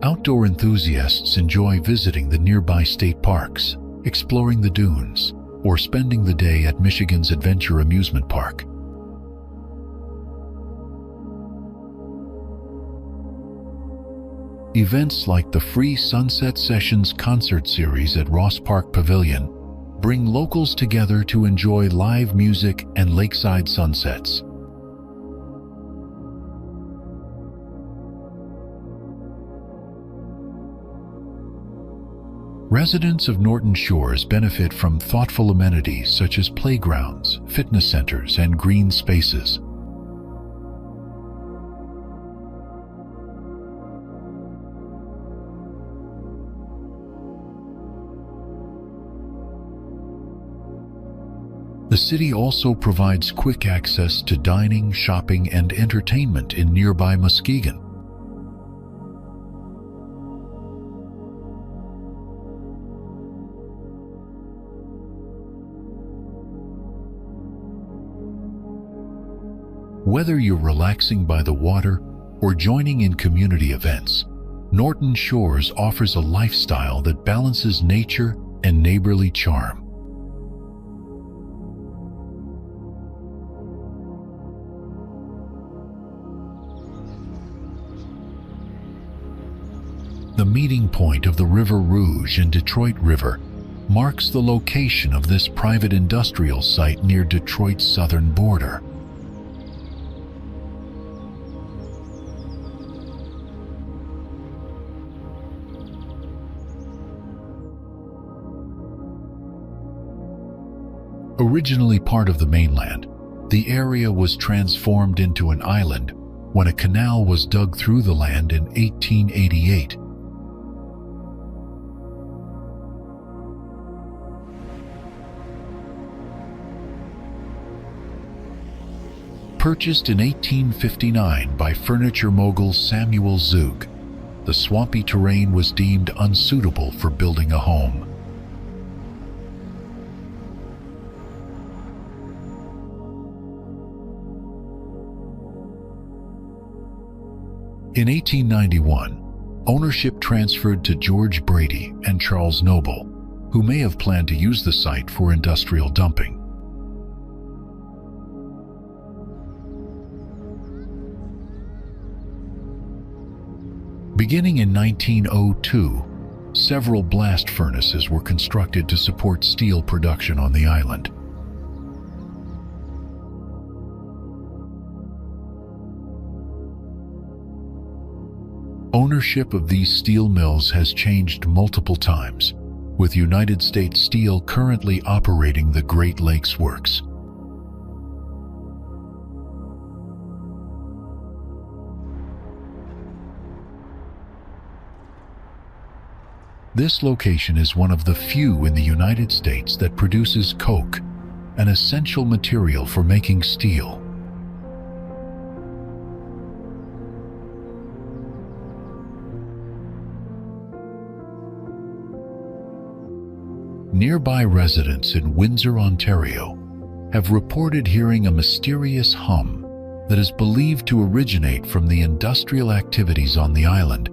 Outdoor enthusiasts enjoy visiting the nearby state parks, exploring the dunes, or spending the day at Michigan's Adventure Amusement Park. Events like the free Sunset Sessions concert series at Ross Park Pavilion bring locals together to enjoy live music and lakeside sunsets. Residents of Norton Shores benefit from thoughtful amenities such as playgrounds, fitness centers, and green spaces. The city also provides quick access to dining, shopping, and entertainment in nearby Muskegon. Whether you're relaxing by the water or joining in community events, Norton Shores offers a lifestyle that balances nature and neighborly charm. The meeting point of the River Rouge and Detroit River marks the location of this private industrial site near Detroit's southern border. Originally part of the mainland, the area was transformed into an island when a canal was dug through the land in 1888. Purchased in 1859 by furniture mogul Samuel Zug, the swampy terrain was deemed unsuitable for building a home. In 1891, ownership transferred to George Brady and Charles Noble, who may have planned to use the site for industrial dumping. Beginning in 1902, several blast furnaces were constructed to support steel production on the island. Ownership of these steel mills has changed multiple times, with United States Steel currently operating the Great Lakes Works. This location is one of the few in the United States that produces coke, an essential material for making steel. Nearby residents in Windsor, Ontario, have reported hearing a mysterious hum that is believed to originate from the industrial activities on the island.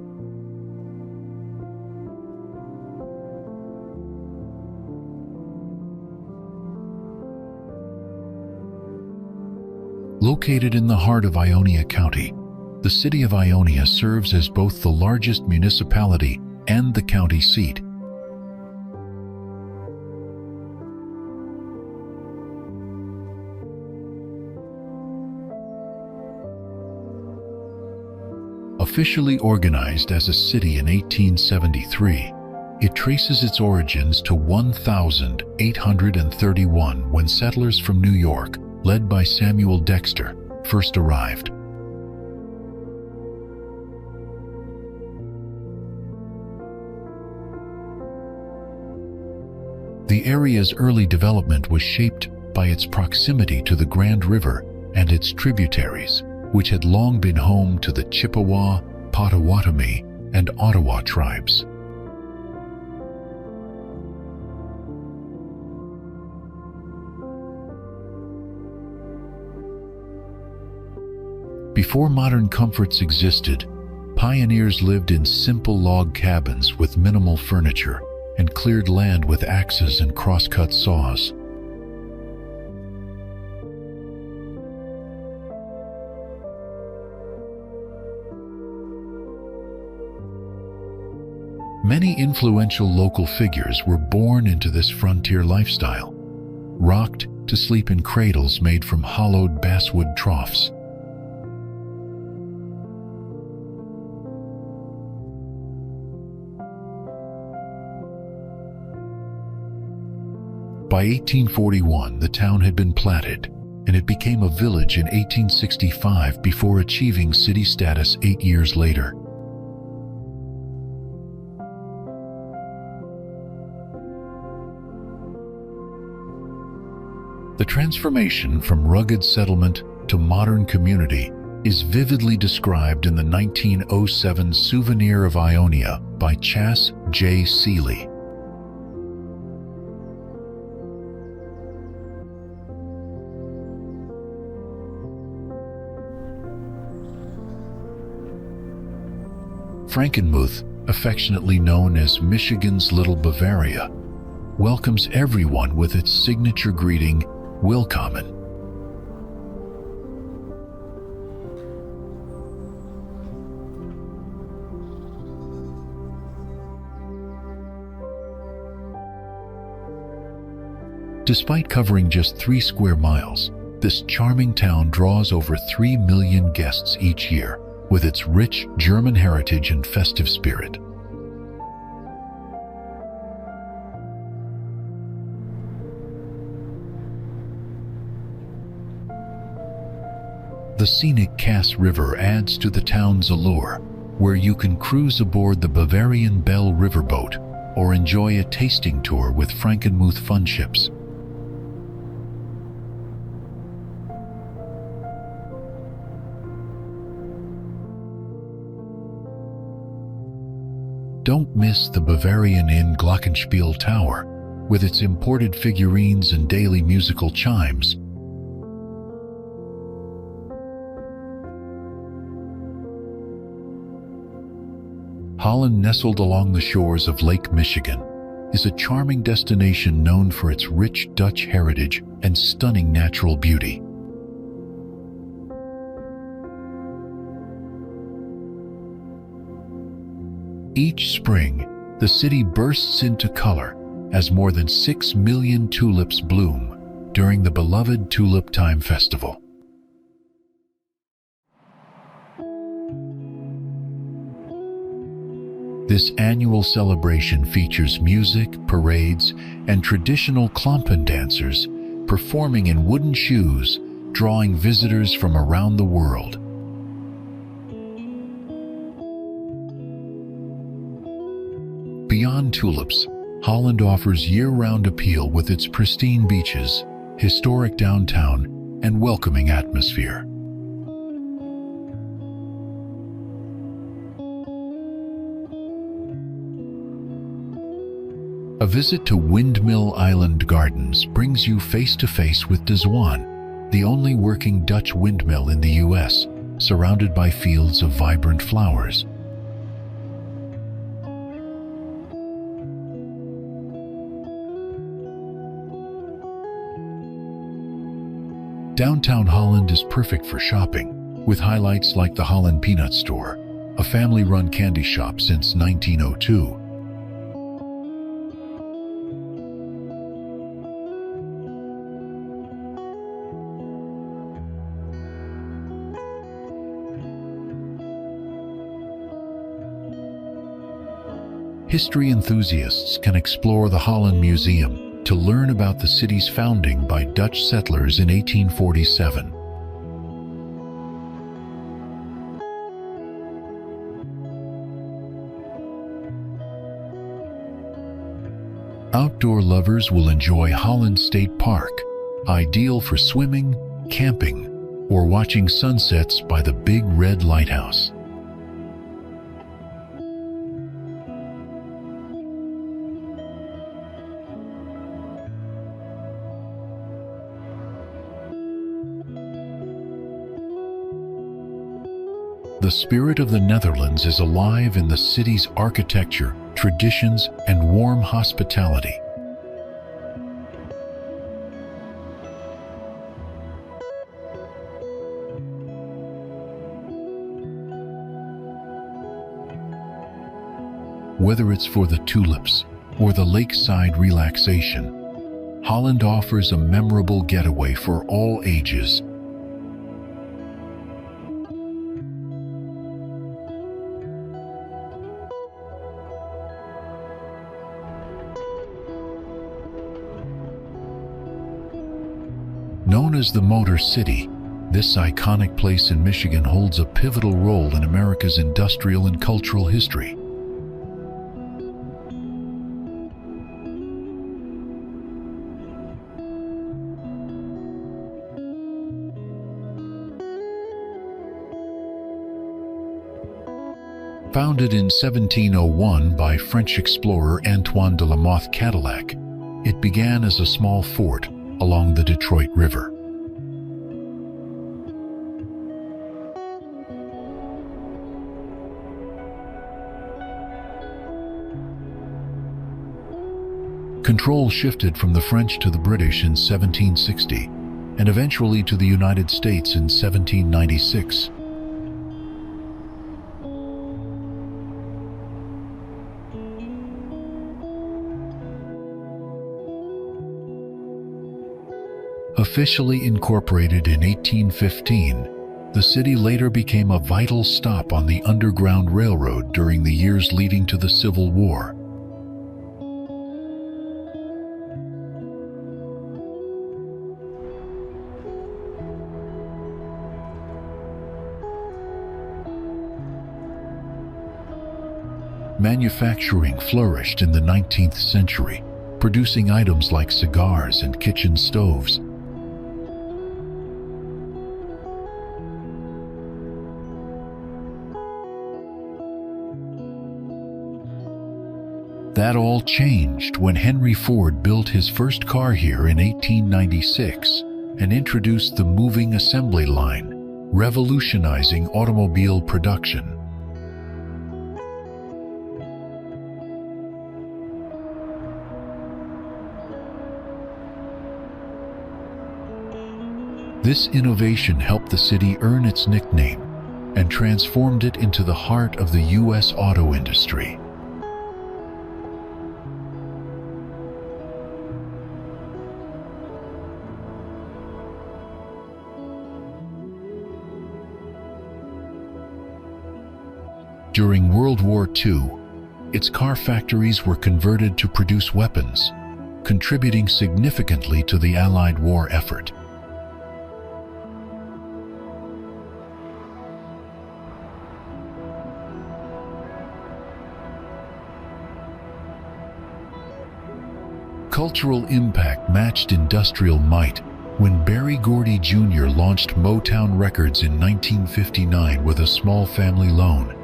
Located in the heart of Ionia County, the city of Ionia serves as both the largest municipality and the county seat. Officially organized as a city in 1873, it traces its origins to 1831 when settlers from New York, led by Samuel Dexter, first arrived. The area's early development was shaped by its proximity to the Grand River and its tributaries, which had long been home to the Chippewa, Potawatomi, and Ottawa tribes. Before modern comforts existed, pioneers lived in simple log cabins with minimal furniture and cleared land with axes and crosscut saws. Many influential local figures were born into this frontier lifestyle, rocked to sleep in cradles made from hollowed basswood troughs. By 1841, the town had been platted, and it became a village in 1865 before achieving city status 8 years later. The transformation from rugged settlement to modern community is vividly described in the 1907 Souvenir of Ionia by Chas. J. Seeley. Frankenmuth, affectionately known as Michigan's Little Bavaria, welcomes everyone with its signature greeting, Willkommen. Despite covering just 3 square miles, this charming town draws over 3 million guests each year, with its rich German heritage and festive spirit. The scenic Cass River adds to the town's allure, where you can cruise aboard the Bavarian Belle riverboat or enjoy a tasting tour with Frankenmuth fun ships. don't miss the Bavarian Inn Glockenspiel Tower, with its imported figurines and daily musical chimes. Holland, nestled along the shores of Lake Michigan, is a charming destination known for its rich Dutch heritage and stunning natural beauty. Each spring, the city bursts into color as more than 6 million tulips bloom during the beloved Tulip Time Festival. This annual celebration features music, parades, and traditional klompen dancers performing in wooden shoes, drawing visitors from around the world. Beyond tulips, Holland offers year-round appeal with its pristine beaches, historic downtown, and welcoming atmosphere. A visit to Windmill Island Gardens brings you face-to-face with De Zwaan, the only working Dutch windmill in the U.S., surrounded by fields of vibrant flowers. Downtown Holland is perfect for shopping, with highlights like the Holland Peanut Store, a family-run candy shop since 1902. History enthusiasts can explore the Holland Museum to learn about the city's founding by Dutch settlers in 1847. Outdoor lovers will enjoy Holland State Park, ideal for swimming, camping, or watching sunsets by the Big Red Lighthouse. The spirit of the Netherlands is alive in the city's architecture, traditions, and warm hospitality. Whether it's for the tulips or the lakeside relaxation, Holland offers a memorable getaway for all ages. Known as the Motor City, this iconic place in Michigan holds a pivotal role in America's industrial and cultural history. Founded in 1701 by French explorer Antoine de la Mothe Cadillac, it began as a small fort along the Detroit River. Control shifted from the French to the British in 1760 and eventually to the United States in 1796. Officially incorporated in 1815, the city later became a vital stop on the Underground Railroad during the years leading to the Civil War. Manufacturing flourished in the 19th century, producing items like cigars and kitchen stoves. That all changed when Henry Ford built his first car here in 1896 and introduced the moving assembly line, revolutionizing automobile production. This innovation helped the city earn its nickname and transformed it into the heart of the U.S. auto industry. During World War II, its car factories were converted to produce weapons, contributing significantly to the Allied war effort. Cultural impact matched industrial might when Berry Gordy Jr. launched Motown Records in 1959 with a small family loan.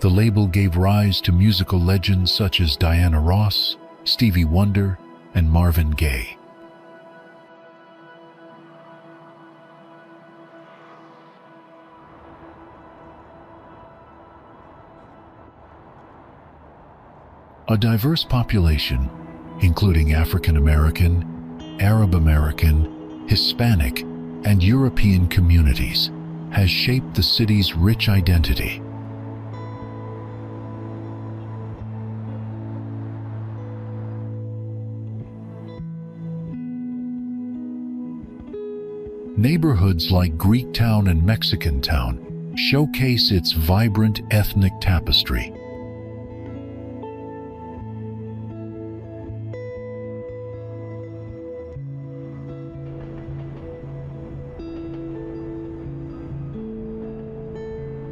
The label gave rise to musical legends such as Diana Ross, Stevie Wonder, and Marvin Gaye. A diverse population, including African American, Arab American, Hispanic, and European communities, has shaped the city's rich identity. Neighborhoods like Greektown and Mexican Town showcase its vibrant ethnic tapestry.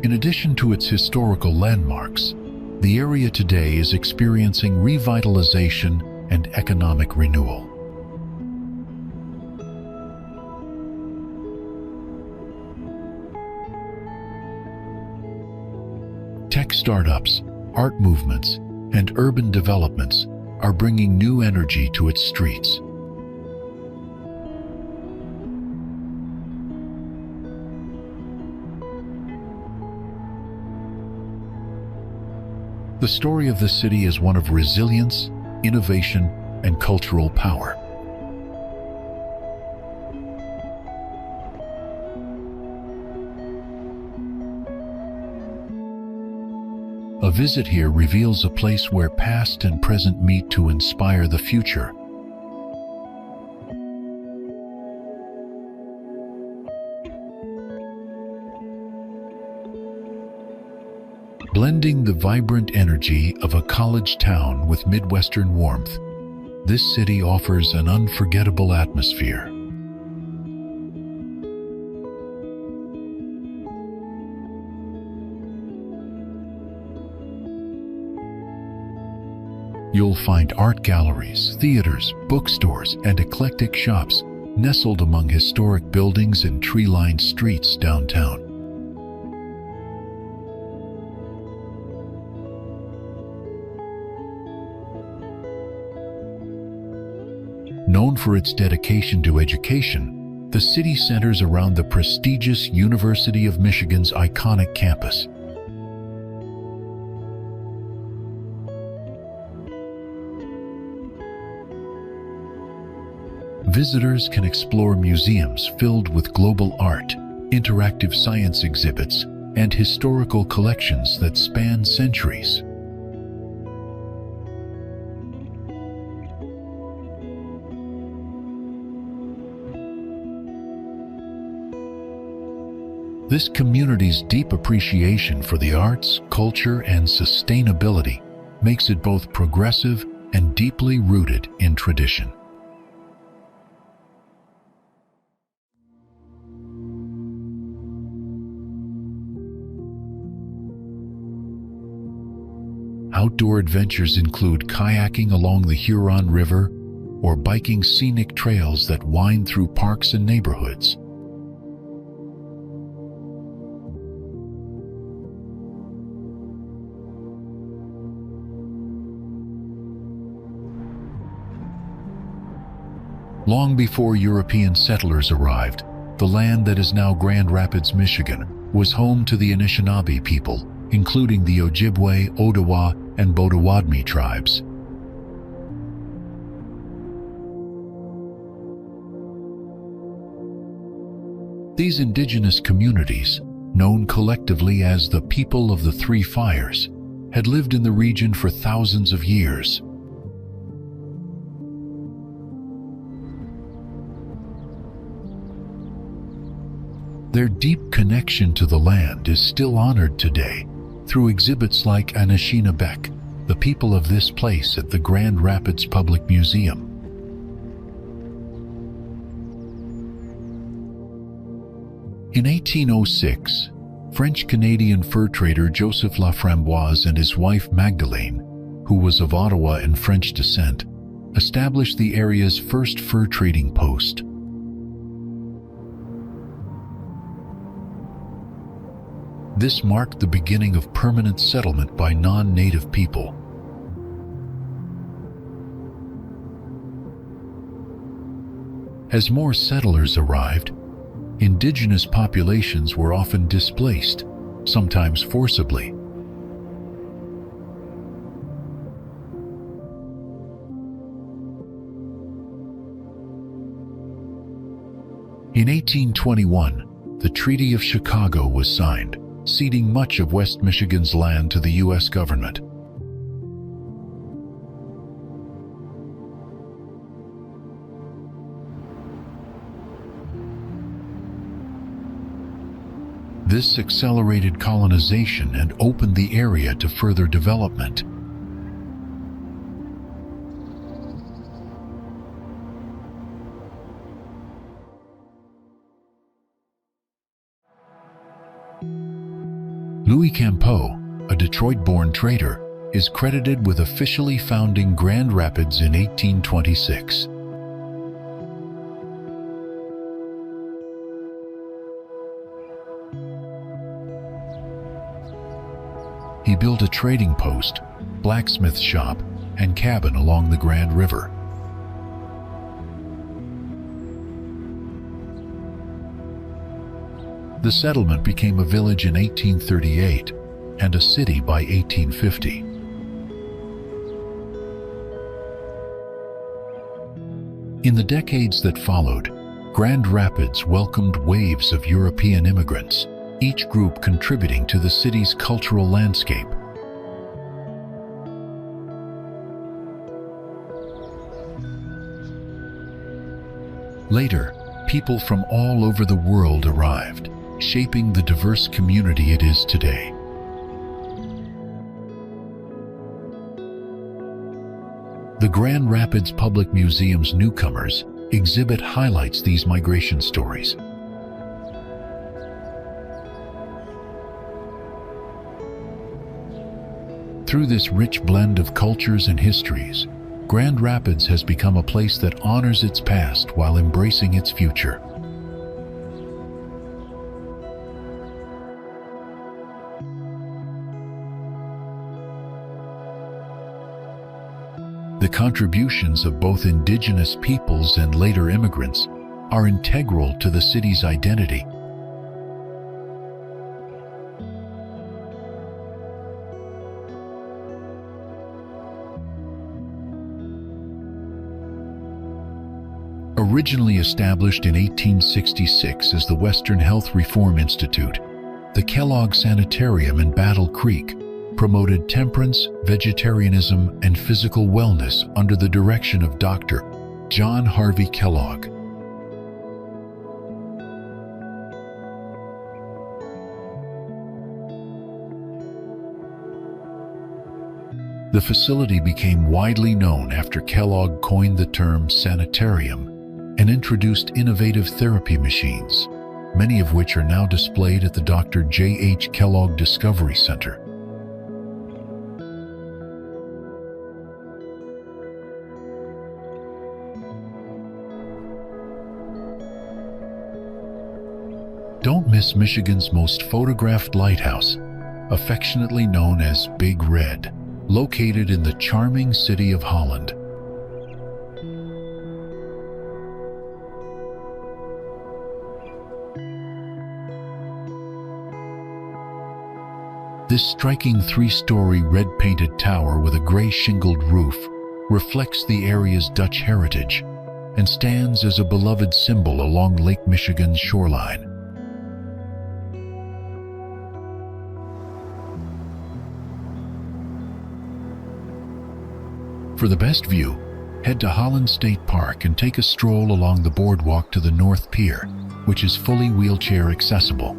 In addition to its historical landmarks, the area today is experiencing revitalization and economic renewal. Tech startups, art movements, and urban developments are bringing new energy to its streets. The story of the city is one of resilience, innovation, and cultural power. A visit here reveals a place where past and present meet to inspire the future. Blending the vibrant energy of a college town with Midwestern warmth, this city offers an unforgettable atmosphere. You'll find art galleries, theaters, bookstores, and eclectic shops nestled among historic buildings and tree-lined streets downtown. Known for its dedication to education, the city centers around the prestigious University of Michigan's iconic campus. Visitors can explore museums filled with global art, interactive science exhibits, and historical collections that span centuries. This community's deep appreciation for the arts, culture, and sustainability makes it both progressive and deeply rooted in tradition. Outdoor adventures include kayaking along the Huron River or biking scenic trails that wind through parks and neighborhoods. Long before European settlers arrived, the land that is now Grand Rapids, Michigan, was home to the Anishinaabe people, including the Ojibwe, Ottawa, and Potawatomi tribes. These indigenous communities, known collectively as the People of the Three Fires, had lived in the region for thousands of years. Their deep connection to the land is still honored today through exhibits like Anishinaabe, the people of this place, at the Grand Rapids Public Museum. In 1806, French-Canadian fur trader Joseph Laframboise and his wife Magdalene, who was of Ottawa and French descent, established the area's first fur trading post. This marked the beginning of permanent settlement by non-native people. As more settlers arrived, indigenous populations were often displaced, sometimes forcibly. In 1821, the Treaty of Chicago was signed, ceding much of West Michigan's land to the U.S. government. This accelerated colonization and opened the area to further development. Louis Campeau, a Detroit-born trader, is credited with officially founding Grand Rapids in 1826. He built a trading post, blacksmith shop, and cabin along the Grand River. The settlement became a village in 1838 and a city by 1850. In the decades that followed, Grand Rapids welcomed waves of European immigrants, each group contributing to the city's cultural landscape. Later, people from all over the world arrived, shaping the diverse community it is today. The Grand Rapids Public Museum's newcomers exhibit highlights these migration stories. Through this rich blend of cultures and histories, Grand Rapids has become a place that honors its past while embracing its future. The contributions of both indigenous peoples and later immigrants are integral to the city's identity. Originally established in 1866 as the Western Health Reform Institute, the Kellog Sanitarium in Battle Creek promoted temperance, vegetarianism, and physical wellness under the direction of Dr. John Harvey Kellogg. The facility became widely known after Kellogg coined the term sanitarium and introduced innovative therapy machines, many of which are now displayed at the Dr. J.H. Kellogg Discovery Center. Don't miss Michigan's most photographed lighthouse, affectionately known as Big Red, located in the charming city of Holland. This striking three-story red-painted tower with a gray shingled roof reflects the area's Dutch heritage and stands as a beloved symbol along Lake Michigan's shoreline. For the best view, head to Holland State Park and take a stroll along the boardwalk to the North Pier, which is fully wheelchair accessible.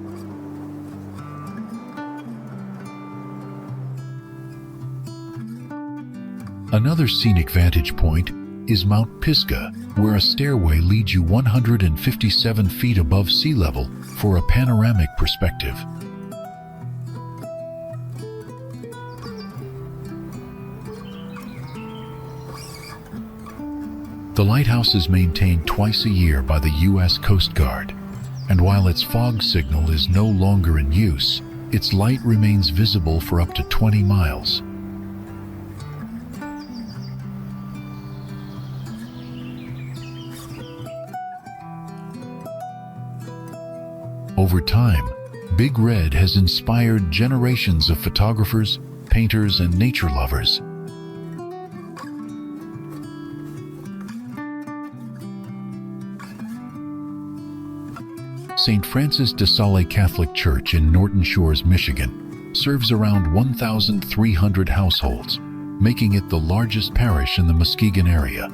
Another scenic vantage point is Mount Pisgah, where a stairway leads you 157 feet above sea level for a panoramic perspective. The lighthouse is maintained twice a year by the U.S. Coast Guard, and while its fog signal is no longer in use, its light remains visible for up to 20 miles. Over time, Big Red has inspired generations of photographers, painters, and nature lovers. St. Francis de Sales Catholic Church in Norton Shores, Michigan, serves around 1,300 households, making it the largest parish in the Muskegon area.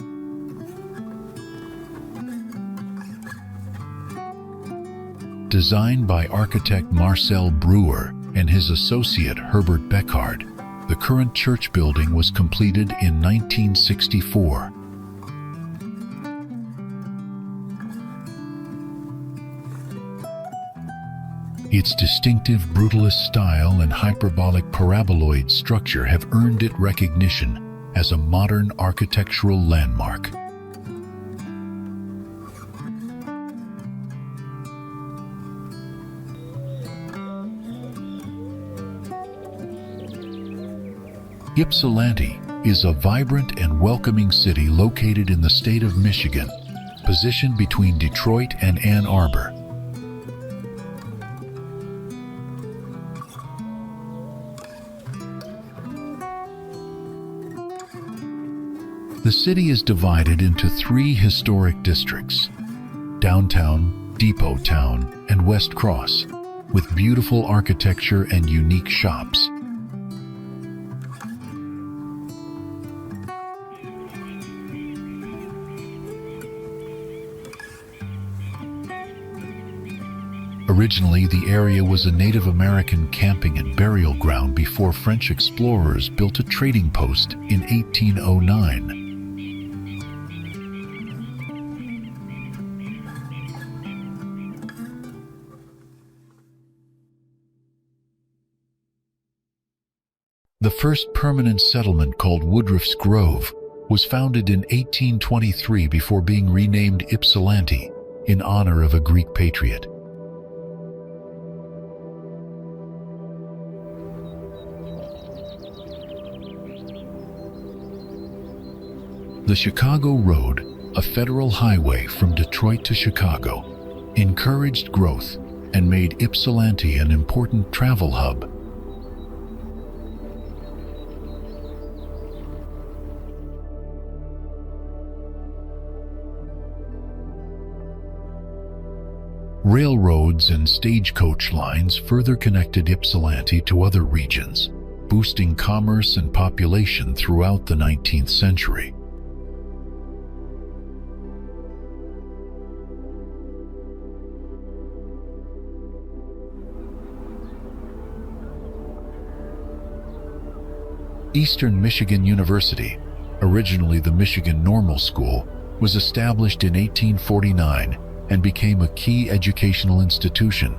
Designed by architect Marcel Breuer and his associate Herbert Beckard, the current church building was completed in 1964. Its distinctive brutalist style and hyperbolic paraboloid structure have earned it recognition as a modern architectural landmark. Ypsilanti is a vibrant and welcoming city located in the state of Michigan, positioned between Detroit and Ann Arbor. The city is divided into three historic districts: Downtown, Depot Town, and West Cross, with beautiful architecture and unique shops. Originally, the area was a Native American camping and burial ground before French explorers built a trading post in 1809. The first permanent settlement, called Woodruff's Grove, was founded in 1823 before being renamed Ypsilanti in honor of a Greek patriot. The Chicago Road, a federal highway from Detroit to Chicago, encouraged growth and made Ypsilanti an important travel hub. Railroads and stagecoach lines further connected Ypsilanti to other regions, boosting commerce and population throughout the 19th century. Eastern Michigan University, originally the Michigan Normal School, was established in 1849 and became a key educational institution.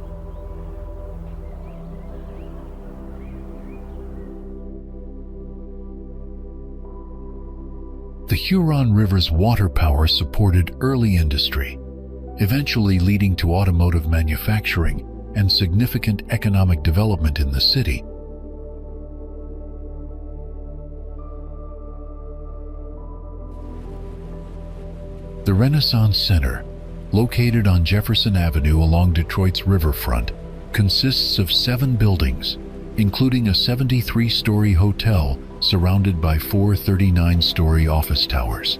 The Huron River's water power supported early industry, eventually leading to automotive manufacturing and significant economic development in the city. The Renaissance Center, located on Jefferson Avenue along Detroit's riverfront, consists of 7 buildings, including a 73-story hotel surrounded by 4 39-story office towers.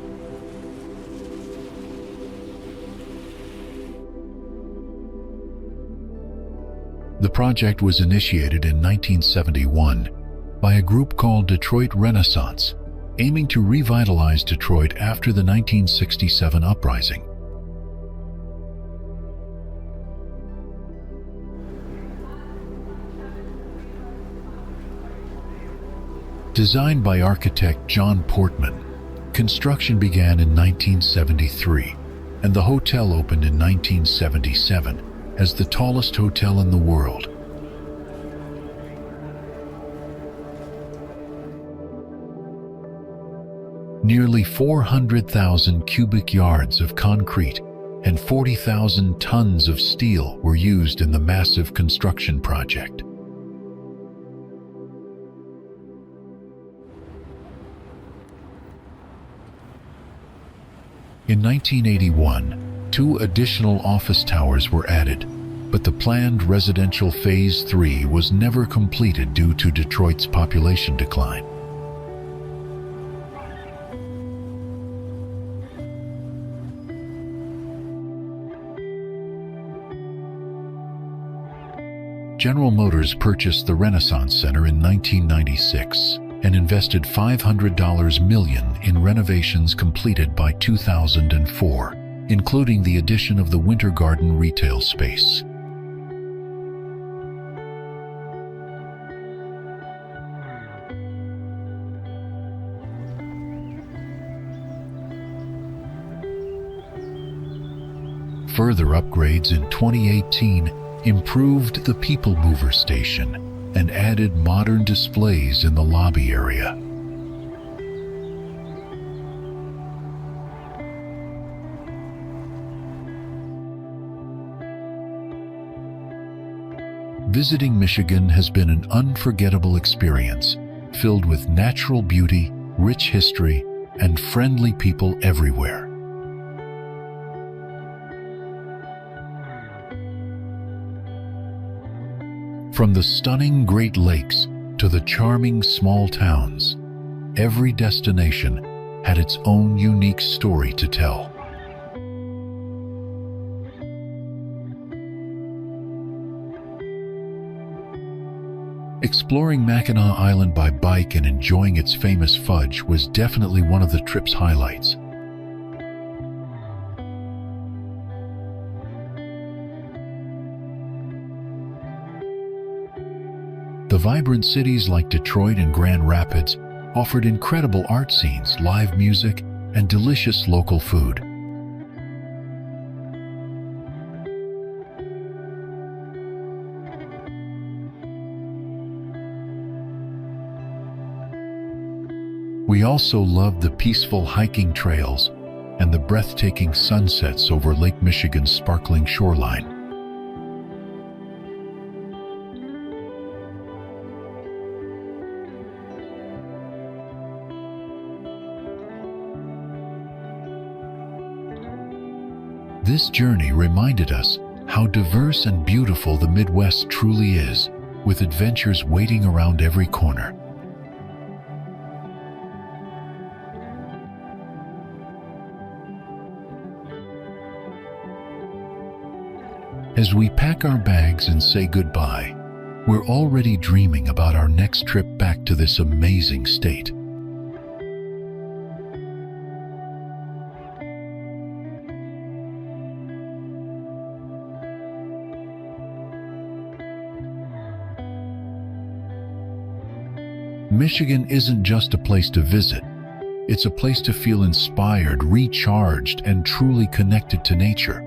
The project was initiated in 1971 by a group called Detroit Renaissance, aiming to revitalize Detroit after the 1967 uprising. Designed by architect John Portman, construction began in 1973, and the hotel opened in 1977 as the tallest hotel in the world. Nearly 400,000 cubic yards of concrete and 40,000 tons of steel were used in the massive construction project. In 1981, 2 additional office towers were added, but the planned residential Phase 3 was never completed due to Detroit's population decline. General Motors purchased the Renaissance Center in 1996 and invested $500 million in renovations completed by 2004, including the addition of the Winter Garden retail space. Further upgrades in 2018 improved the People Mover station and added modern displays in the lobby area. Visiting Michigan has been an unforgettable experience, filled with natural beauty, rich history, and friendly people everywhere. From the stunning Great Lakes to the charming small towns, every destination had its own unique story to tell. Exploring Mackinac Island by bike and enjoying its famous fudge was definitely one of the trip's highlights. The vibrant cities like Detroit and Grand Rapids offered incredible art scenes, live music, and delicious local food. We also loved the peaceful hiking trails and the breathtaking sunsets over Lake Michigan's sparkling shoreline. This journey reminded us how diverse and beautiful the Midwest truly is, with adventures waiting around every corner. As we pack our bags and say goodbye, we're already dreaming about our next trip back to this amazing state. Michigan isn't just a place to visit. It's a place to feel inspired, recharged, and truly connected to nature.